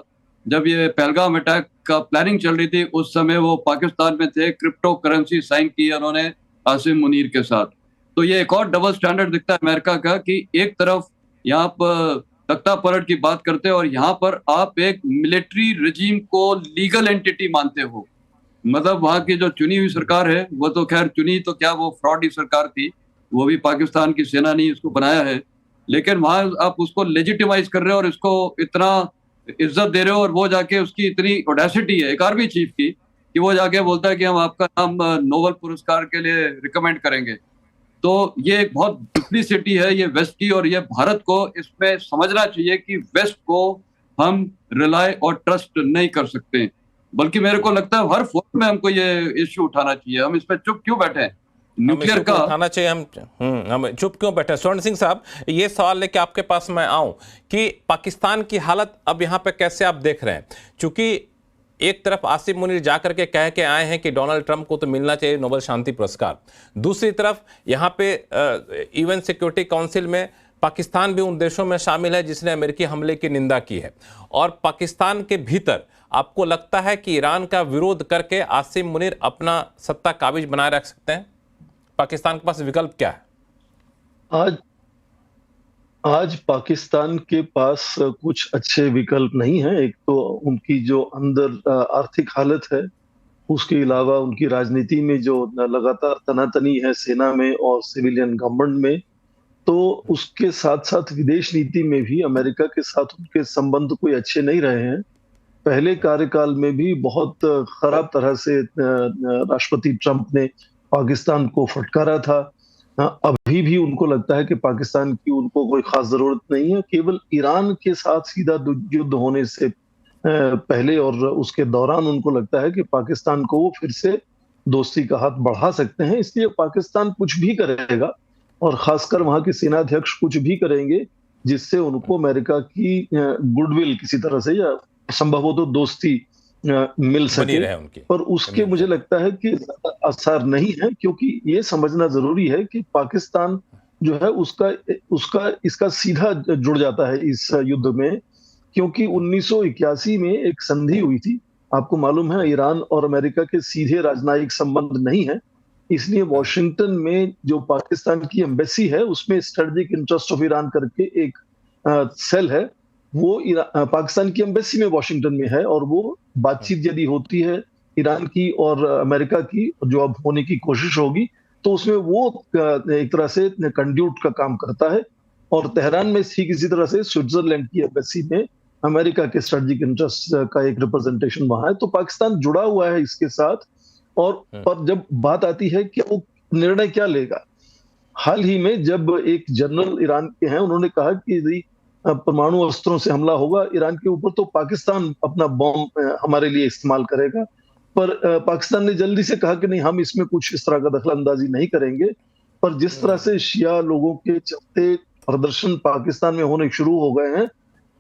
जब ये पहलगाम अटैक का प्लानिंग चल रही थी उस समय वो पाकिस्तान में थे। क्रिप्टो करेंसी साइन की उन्होंने आसिम मुनीर के साथ। तो ये एक और डबल स्टैंडर्ड दिखता है अमेरिका का कि एक तरफ यहाँ पर तख्ता पलट की बात करते हैं और यहाँ पर आप एक मिलिट्री रजीम को लीगल एंटिटी मानते हो। मतलब वहाँ की जो चुनी हुई सरकार है, वो तो खैर चुनी तो क्या, वो फ्रॉड ही सरकार थी, वो भी पाकिस्तान की सेना ने इसको बनाया है। लेकिन वहाँ आप उसको लेजिटिमाइज कर रहे हो और इसको इतना इज्जत दे रहे हो, और वो जाके उसकी इतनी ऑडेसिटी है एक आर्मी चीफ की कि वो जाके बोलता है कि हम आपका नाम नोबेल पुरस्कार के लिए रिकमेंड करेंगे। तो ये एक बहुत डुप्लीसिटी है ये वेस्ट की, और ये भारत को इसमें समझना चाहिए कि वेस्ट को हम रिलाय और ट्रस्ट नहीं कर सकते, बल्कि मेरे को लगता है हर फोरम में हमको ये इश्यू उठाना चाहिए। हम इस पे चुप क्यों बैठे हैं? न्यूक्लियर का उठाना चाहिए, हम चुप क्यों बैठे? स्वर्ण सिंह साहब, ये सवाल लेके आपके पास मैं आऊं कि पाकिस्तान की हालत अब यहाँ पे कैसे आप देख रहे हैं? चूंकि एक तरफ आसिम मुनीर जाकर के कह के आए हैं कि डोनाल्ड ट्रंप को तो मिलना चाहिए नोबेल शांति पुरस्कार, दूसरी तरफ यहाँ पे यूएन सिक्योरिटी काउंसिल में पाकिस्तान भी उन देशों में शामिल है जिसने अमेरिकी हमले की निंदा की है, और पाकिस्तान के भीतर आपको लगता है कि ईरान का विरोध करके आसिम मुनीर अपना सत्ता काबिज बनाए रख सकते हैं? पाकिस्तान के पास विकल्प क्या है? आज पाकिस्तान के पास कुछ अच्छे विकल्प नहीं है। एक तो उनकी जो अंदर आर्थिक हालत है, उसके अलावा उनकी राजनीति में जो लगातार तनातनी है सेना में और सिविलियन गवर्नमेंट में, तो उसके साथ साथ विदेश नीति में भी अमेरिका के साथ उनके संबंध कोई अच्छे नहीं रहे हैं। पहले कार्यकाल में भी बहुत खराब तरह से राष्ट्रपति ट्रंप ने पाकिस्तान को फटकारा था। अभी भी उनको लगता है कि पाकिस्तान की उनको कोई खास जरूरत नहीं है। केवल ईरान के साथ सीधा युद्ध होने से पहले और उसके दौरान उनको लगता है कि पाकिस्तान को वो फिर से दोस्ती का हाथ बढ़ा सकते हैं। इसलिए पाकिस्तान कुछ भी करेगा और खासकर वहां के सेनाध्यक्ष कुछ भी करेंगे जिससे उनको अमेरिका की गुडविल किसी तरह से या संभव हो तो दोस्ती मिल सके। पर उसके मुझे लगता है कि असर नहीं है, क्योंकि ये समझना जरूरी है कि पाकिस्तान जो है उसका इसका सीधा जुड़ जाता है इस युद्ध में, क्योंकि 1981 में एक संधि हुई थी। आपको मालूम है ईरान और अमेरिका के सीधे राजनयिक संबंध नहीं है, इसलिए वॉशिंगटन में जो पाकिस्तान की एम्बेसी है उसमें स्ट्रेटेजिक इंटरेस्ट ऑफ ईरान करके एक सेल है, वो पाकिस्तान की एम्बेसी में वॉशिंगटन में है, और वो बातचीत यदि होती है ईरान की और अमेरिका की, जो अब होने की कोशिश होगी, तो उसमें वो एक तरह से कंड्यूट का काम करता है। और तेहरान में ठीक इसी तरह से स्विट्जरलैंड की एम्बेसी में अमेरिका के स्ट्रेटेजिक इंटरेस्ट का एक रिप्रेजेंटेशन वहां है। तो पाकिस्तान जुड़ा हुआ है इसके साथ। और पर जब बात आती है कि वो निर्णय क्या लेगा, हाल ही में जब एक जनरल ईरान के हैं उन्होंने कहा कि यदि परमाणु अस्त्रों से हमला होगा ईरान के ऊपर तो पाकिस्तान अपना बॉम्ब हमारे लिए इस्तेमाल करेगा। पर पाकिस्तान ने जल्दी से कहा कि नहीं, हम इसमें कुछ इस तरह का दखलंदाजी नहीं करेंगे। पर जिस तरह से शिया लोगों के चलते प्रदर्शन पाकिस्तान में होने शुरू हो गए हैं,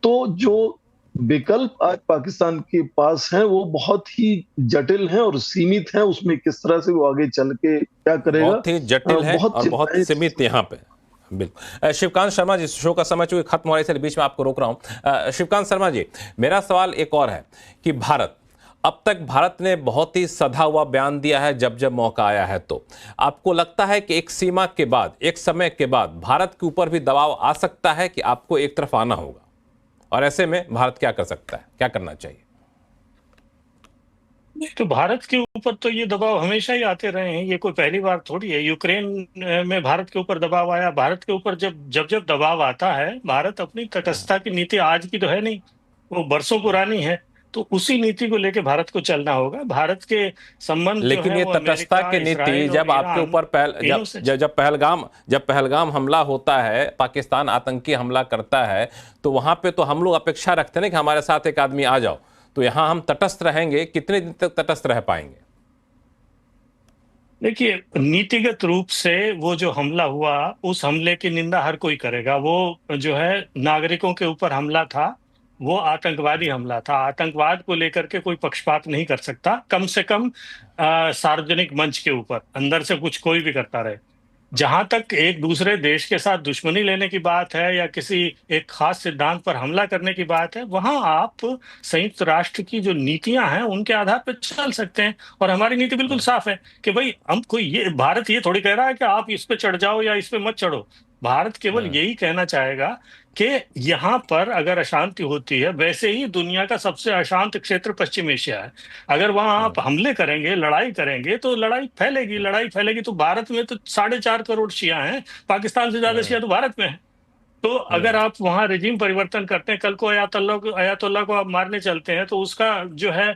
तो जो विकल्प आज पाकिस्तान के पास हैं वो बहुत ही जटिल हैं और सीमित हैं। उसमें किस तरह से वो आगे चल के क्या करेगा, बहुत ही जटिल है और बहुत सीमित यहाँ पे। बिल्कुल। शिवकांत शर्मा जी, शो का समय चूंकि खत्म हो रहा है इसलिए बीच में आपको रोक रहा हूँ। शिवकांत शर्मा जी, मेरा सवाल एक और है कि अब तक भारत ने बहुत ही सधा हुआ बयान दिया है जब जब मौका आया है, तो आपको लगता है कि एक सीमा के बाद, एक समय के बाद भारत के ऊपर भी दबाव आ सकता है कि आपको एक तरफ आना होगा, और ऐसे में भारत क्या कर सकता है, क्या करना चाहिए? नहीं, तो भारत के ऊपर तो ये दबाव हमेशा ही आते रहे हैं, ये कोई पहली बार थोड़ी है। यूक्रेन में भारत के ऊपर दबाव आया। भारत के ऊपर जब दबाव आता है, भारत अपनी तटस्थता की नीति आज की तो है नहीं, वो बरसों पुरानी है, तो उसी नीति को लेके भारत को चलना होगा। भारत के संबंध लेकिन ये तटस्थता की नीति जब आपके ऊपर जब पहलगाम हमला होता है, पाकिस्तान आतंकी हमला करता है, तो वहां पे तो हम लोग अपेक्षा रखते हैं ना कि हमारे साथ एक आदमी आ जाओ, तो यहां हम तटस्थ रहेंगे। कितने दिन तक तटस्थ रह पाएंगे? देखिए, नीतिगत रूप से वो जो हमला हुआ, उस हमले की निंदा हर कोई करेगा। वो जो है नागरिकों के ऊपर हमला था, वो आतंकवादी हमला था। आतंकवाद को लेकर के कोई पक्षपात नहीं कर सकता, कम से कम सार्वजनिक मंच के ऊपर। अंदर से कुछ कोई भी करता रहे। जहां तक एक दूसरे देश के साथ दुश्मनी लेने की बात है या किसी एक खास सिद्धांत पर हमला करने की बात है, वहां आप संयुक्त राष्ट्र की जो नीतियां हैं उनके आधार पर चल सकते हैं। और हमारी नीति बिल्कुल साफ है कि भाई हम भारत ये थोड़ी कह रहा है कि आप इस पे चढ़ जाओ या इस पे मत चढ़ो। भारत केवल यही कहना चाहेगा कि यहाँ पर अगर अशांति होती है, वैसे ही दुनिया का सबसे अशांत क्षेत्र पश्चिम एशिया है, अगर वहां आप हमले करेंगे, लड़ाई करेंगे, तो लड़ाई फैलेगी। तो भारत में तो 4.5 करोड़ शिया हैं, पाकिस्तान से ज्यादा शिया तो भारत में है। तो अगर आप वहां रिजीम परिवर्तन करते हैं, कल को अयातुल्ला को आप मारने चलते हैं, तो उसका जो है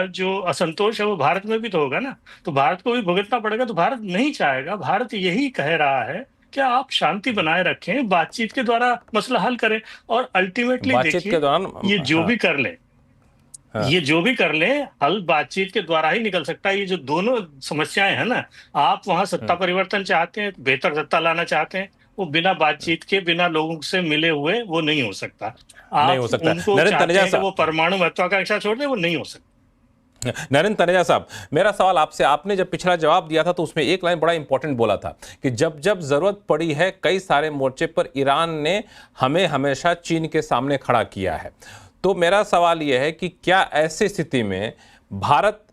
जो असंतोष है वो भारत में भी तो होगा ना। तो भारत को भी भुगतना पड़ेगा। तो भारत नहीं चाहेगा, भारत यही कह रहा है कि आप शांति बनाए रखें, बातचीत के द्वारा मसला हल करें। और अल्टीमेटली देखिए, ये जो भी कर ले, ये जो भी कर ले, हल बातचीत के द्वारा ही निकल सकता है। ये जो दोनों समस्याएं हैं ना, आप वहां सत्ता परिवर्तन चाहते हैं, बेहतर सत्ता लाना चाहते हैं, वो बिना बातचीत के, बिना लोगों से मिले हुए वो नहीं हो सकता। नहीं हो सकता। उनको चाहते हैं कि वो परमाणु महत्वाकांक्षा छोड़ दे, वो नहीं हो सकता। नरेंद्र तनेजा साहब, मेरा सवाल आपसे, आपने जब पिछला जवाब दिया था तो उसमें एक लाइन बड़ा इंपॉर्टेंट बोला था कि जब जब जरूरत पड़ी है कई सारे मोर्चे पर ईरान ने हमें हमेशा चीन के सामने खड़ा किया है। तो मेरा सवाल यह है कि क्या ऐसी स्थिति में भारत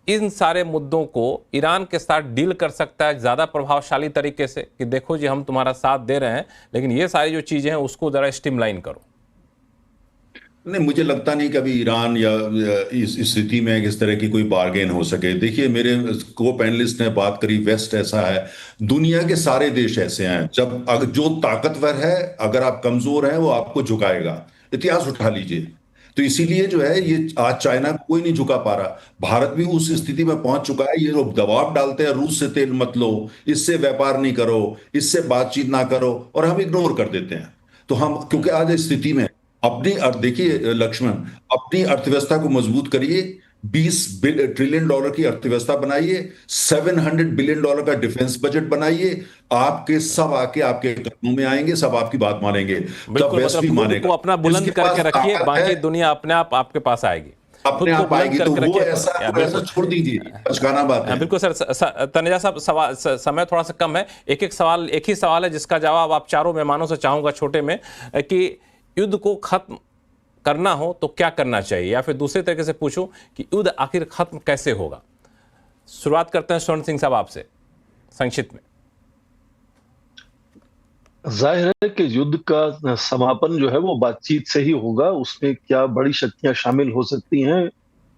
इन सारे मुद्दों को ईरान के साथ डील कर सकता है ज़्यादा प्रभावशाली तरीके से कि देखो जी हम तुम्हारा साथ दे रहे हैं, लेकिन ये सारी जो चीज़ें हैं उसको ज़रा स्ट्रीमलाइन करो? नहीं, मुझे लगता नहीं कि अभी ईरान या इस स्थिति में इस तरह की कोई बार्गेन हो सके। देखिए, मेरे को पैनलिस्ट ने बात करी, वेस्ट ऐसा है, दुनिया के सारे देश ऐसे हैं। जब अगर जो ताकतवर है, अगर आप कमजोर हैं, वो आपको झुकाएगा। इतिहास उठा लीजिए। तो इसीलिए जो है, ये आज चाइना को कोई नहीं झुका पा रहा। भारत भी उस स्थिति में पहुंच चुका है। ये लोग दबाव डालते हैं, रूस से तेल मत लो, इससे व्यापार नहीं करो, इससे बातचीत ना करो, और हम इग्नोर कर देते हैं। तो हम, क्योंकि आज इस स्थिति में देखिए लक्ष्मण, अपनी अर्थव्यवस्था को मजबूत करिए, 20 ट्रिलियन डॉलर की अर्थव्यवस्था बनाइए, 700 बिलियन डॉलर का डिफेंस बजट बनाइए। आपके सब आके आपके कदमों में आएंगे, सब आपकी बात मानेंगे। तब वेस्ट भी मानेगा। को अपना बुलंद जिसके करके पास रखिए, ताकत बाकी है, दुनिया अपने आप आपके पास आएगी, अपने आप आएगी। तो वो ऐसा बिल्कुल छोड़ दीजिए, बचकाना बात है। बिल्कुल सर। तनेजा साहब, समय थोड़ा सा कम है, एक ही सवाल है जिसका जवाब आप चारों मेहमानों से चाहूंगा छोटे में, कि युद्ध को खत्म करना हो तो क्या करना चाहिए, या फिर दूसरे तरीके से पूछूं कि युद्ध आखिर खत्म कैसे होगा। शुरुआत करते हैं स्वर्ण सिंह साहब आपसे, संक्षिप्त में। जाहिर है कि युद्ध का समापन जो है वो बातचीत से ही होगा। उसमें क्या बड़ी शक्तियां शामिल हो सकती हैं।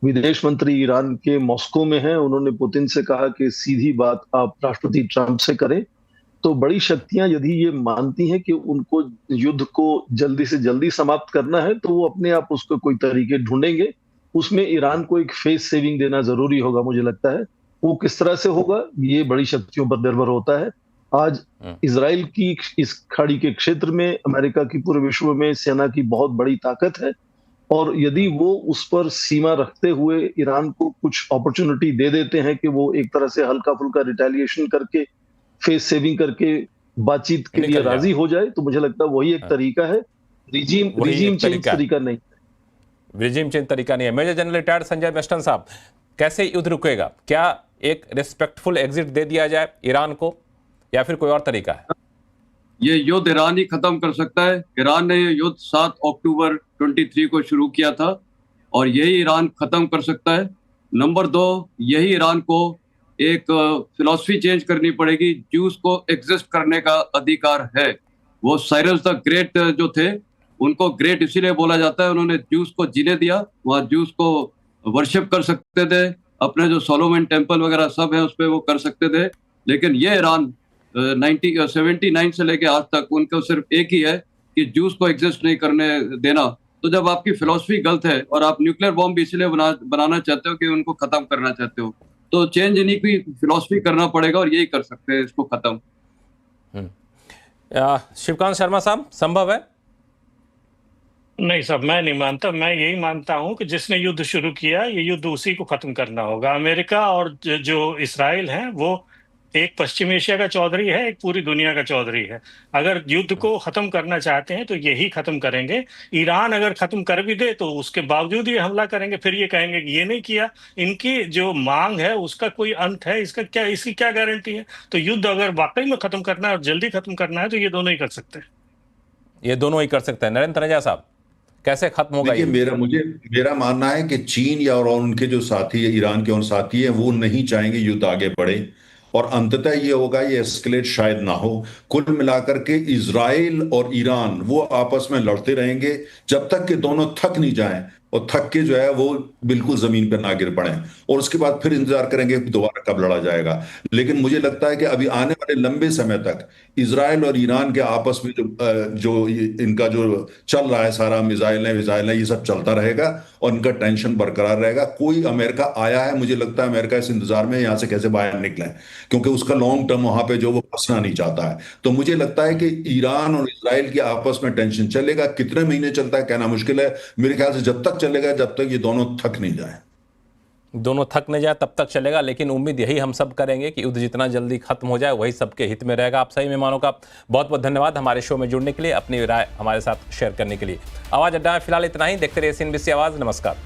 विदेश मंत्री ईरान के मॉस्को में हैं, उन्होंने पुतिन से कहा कि सीधी बात आप राष्ट्रपति ट्रंप से करें। तो बड़ी शक्तियां यदि ये मानती हैं कि उनको युद्ध को जल्दी से जल्दी समाप्त करना है, तो वो अपने आप उसको कोई तरीके ढूंढेंगे। उसमें ईरान को एक फेस सेविंग देना जरूरी होगा, मुझे लगता है। वो किस तरह से होगा, ये बड़ी शक्तियों पर निर्भर होता है। आज इजराइल की इस खाड़ी के क्षेत्र में अमेरिका की पूरे विश्व में सेना की बहुत बड़ी ताकत है, और यदि वो उस पर सीमा रखते हुए ईरान को कुछ अपॉर्चुनिटी दे देते हैं कि वो एक तरह से हल्का फुल्का रिटेलिएशन करके, फेस सेविंग करके बातचीत के लिए राजी हो जाए, तो मुझे लगता है वही एक तरीका है। रिजीम चेंज तरीका नहीं, रिजीम चेंज तरीका नहीं है। Major general retired Sanjay Meston साहब, कैसे युद्ध रुकेगा? क्या एक रिस्पेक्टफुल एग्जिट दे दिया जाए ईरान को, या फिर कोई और तरीका है? ये युद्ध ईरान ही खत्म कर सकता है। ईरान ने ये युद्ध 7 अक्टूबर 23 को शुरू किया था, और यही ईरान खत्म कर सकता है। नंबर 2, यही ईरान को एक फिलॉसफी चेंज करनी पड़ेगी। ज्यूस को एग्जिस्ट करने का अधिकार है। वो साइरस द ग्रेट जो थे, उनको ग्रेट इसीलिए बोला जाता है, उन्होंने ज्यूस को जीने दिया। वहाँ ज्यूस को वर्शिप कर सकते थे, अपने जो सोलोमन टेम्पल वगैरह सब है उस पर वो कर सकते थे। लेकिन ये ईरान 79 से लेके आज तक उनको सिर्फ एक ही है कि ज्यूस को एग्जिस्ट नहीं करने देना। तो जब आपकी फिलॉसफी गलत है, और आप न्यूक्लियर बॉम्ब भी इसलिए बनाना चाहते हो कि उनको खत्म करना चाहते हो, तो चेंज इन्हीं की फिलॉसफी करना पड़ेगा, और यही कर सकते हैं इसको खत्म। शिवकांत शर्मा साहब, संभव है? नहीं साहब, मैं नहीं मानता। मैं यही मानता हूं कि जिसने युद्ध शुरू किया, ये युद्ध उसी को खत्म करना होगा। अमेरिका और जो इसराइल है, वो एक पश्चिम एशिया का चौधरी है, एक पूरी दुनिया का चौधरी है। अगर युद्ध को खत्म करना चाहते हैं तो यही खत्म करेंगे। ईरान अगर खत्म कर भी दे तो उसके बावजूद ये हमला करेंगे, फिर ये कहेंगे कि ये नहीं किया। इनकी जो मांग है उसका कोई अंत है? इसकी क्या गारंटी है? तो युद्ध अगर वाकई में खत्म करना है और जल्दी खत्म करना है, तो ये दोनों ही कर सकते हैं। ये दोनों ही कर सकते हैं। नरेंद्र तनेजा साहब, कैसे खत्म होगा? देखिए, मेरा मानना है कि चीन या और उनके जो साथी है, ईरान के और साथी है, वो नहीं चाहेंगे युद्ध आगे बढ़े, और अंततः ये होगा, ये एस्केलेट शायद ना हो। कुल मिलाकर के इजराइल और ईरान वो आपस में लड़ते रहेंगे जब तक कि दोनों थक नहीं जाएं, और थक के जो है वो बिल्कुल जमीन पर ना गिर पड़े, और उसके बाद फिर इंतजार करेंगे दोबारा कब लड़ा जाएगा। लेकिन मुझे लगता है कि अभी आने वाले लंबे समय तक इजराइल और ईरान के आपस में जो इनका जो चल रहा है, सारा मिसाइल ये सब चलता रहेगा, और इनका टेंशन बरकरार रहेगा। कोई अमेरिका आया है, मुझे लगता है अमेरिका इस इंतजार में यहाँ से कैसे बाहर निकले, क्योंकि उसका लॉन्ग टर्म वहां पे जो वो फंसना नहीं चाहता है। तो मुझे लगता है कि ईरान और इजराइल की आपस में टेंशन चलेगा। कितने महीने चलता है कहना मुश्किल है। मेरे ख्याल से जब तक चलेगा, जब तक ये दोनों थक नहीं जाए। दोनों थक नहीं जाए तब तक चलेगा, लेकिन उम्मीद यही हम सब करेंगे कि युद्ध जितना जल्दी खत्म हो जाए वही सबके हित में रहेगा। आप सही मेहमानों का बहुत बहुत धन्यवाद हमारे शो में जुड़ने के लिए, अपनी राय हमारे साथ शेयर करने के लिए। आवाज अड्डा में फिलहाल इतना ही। देखते रहिए CNBC आवाज। नमस्कार।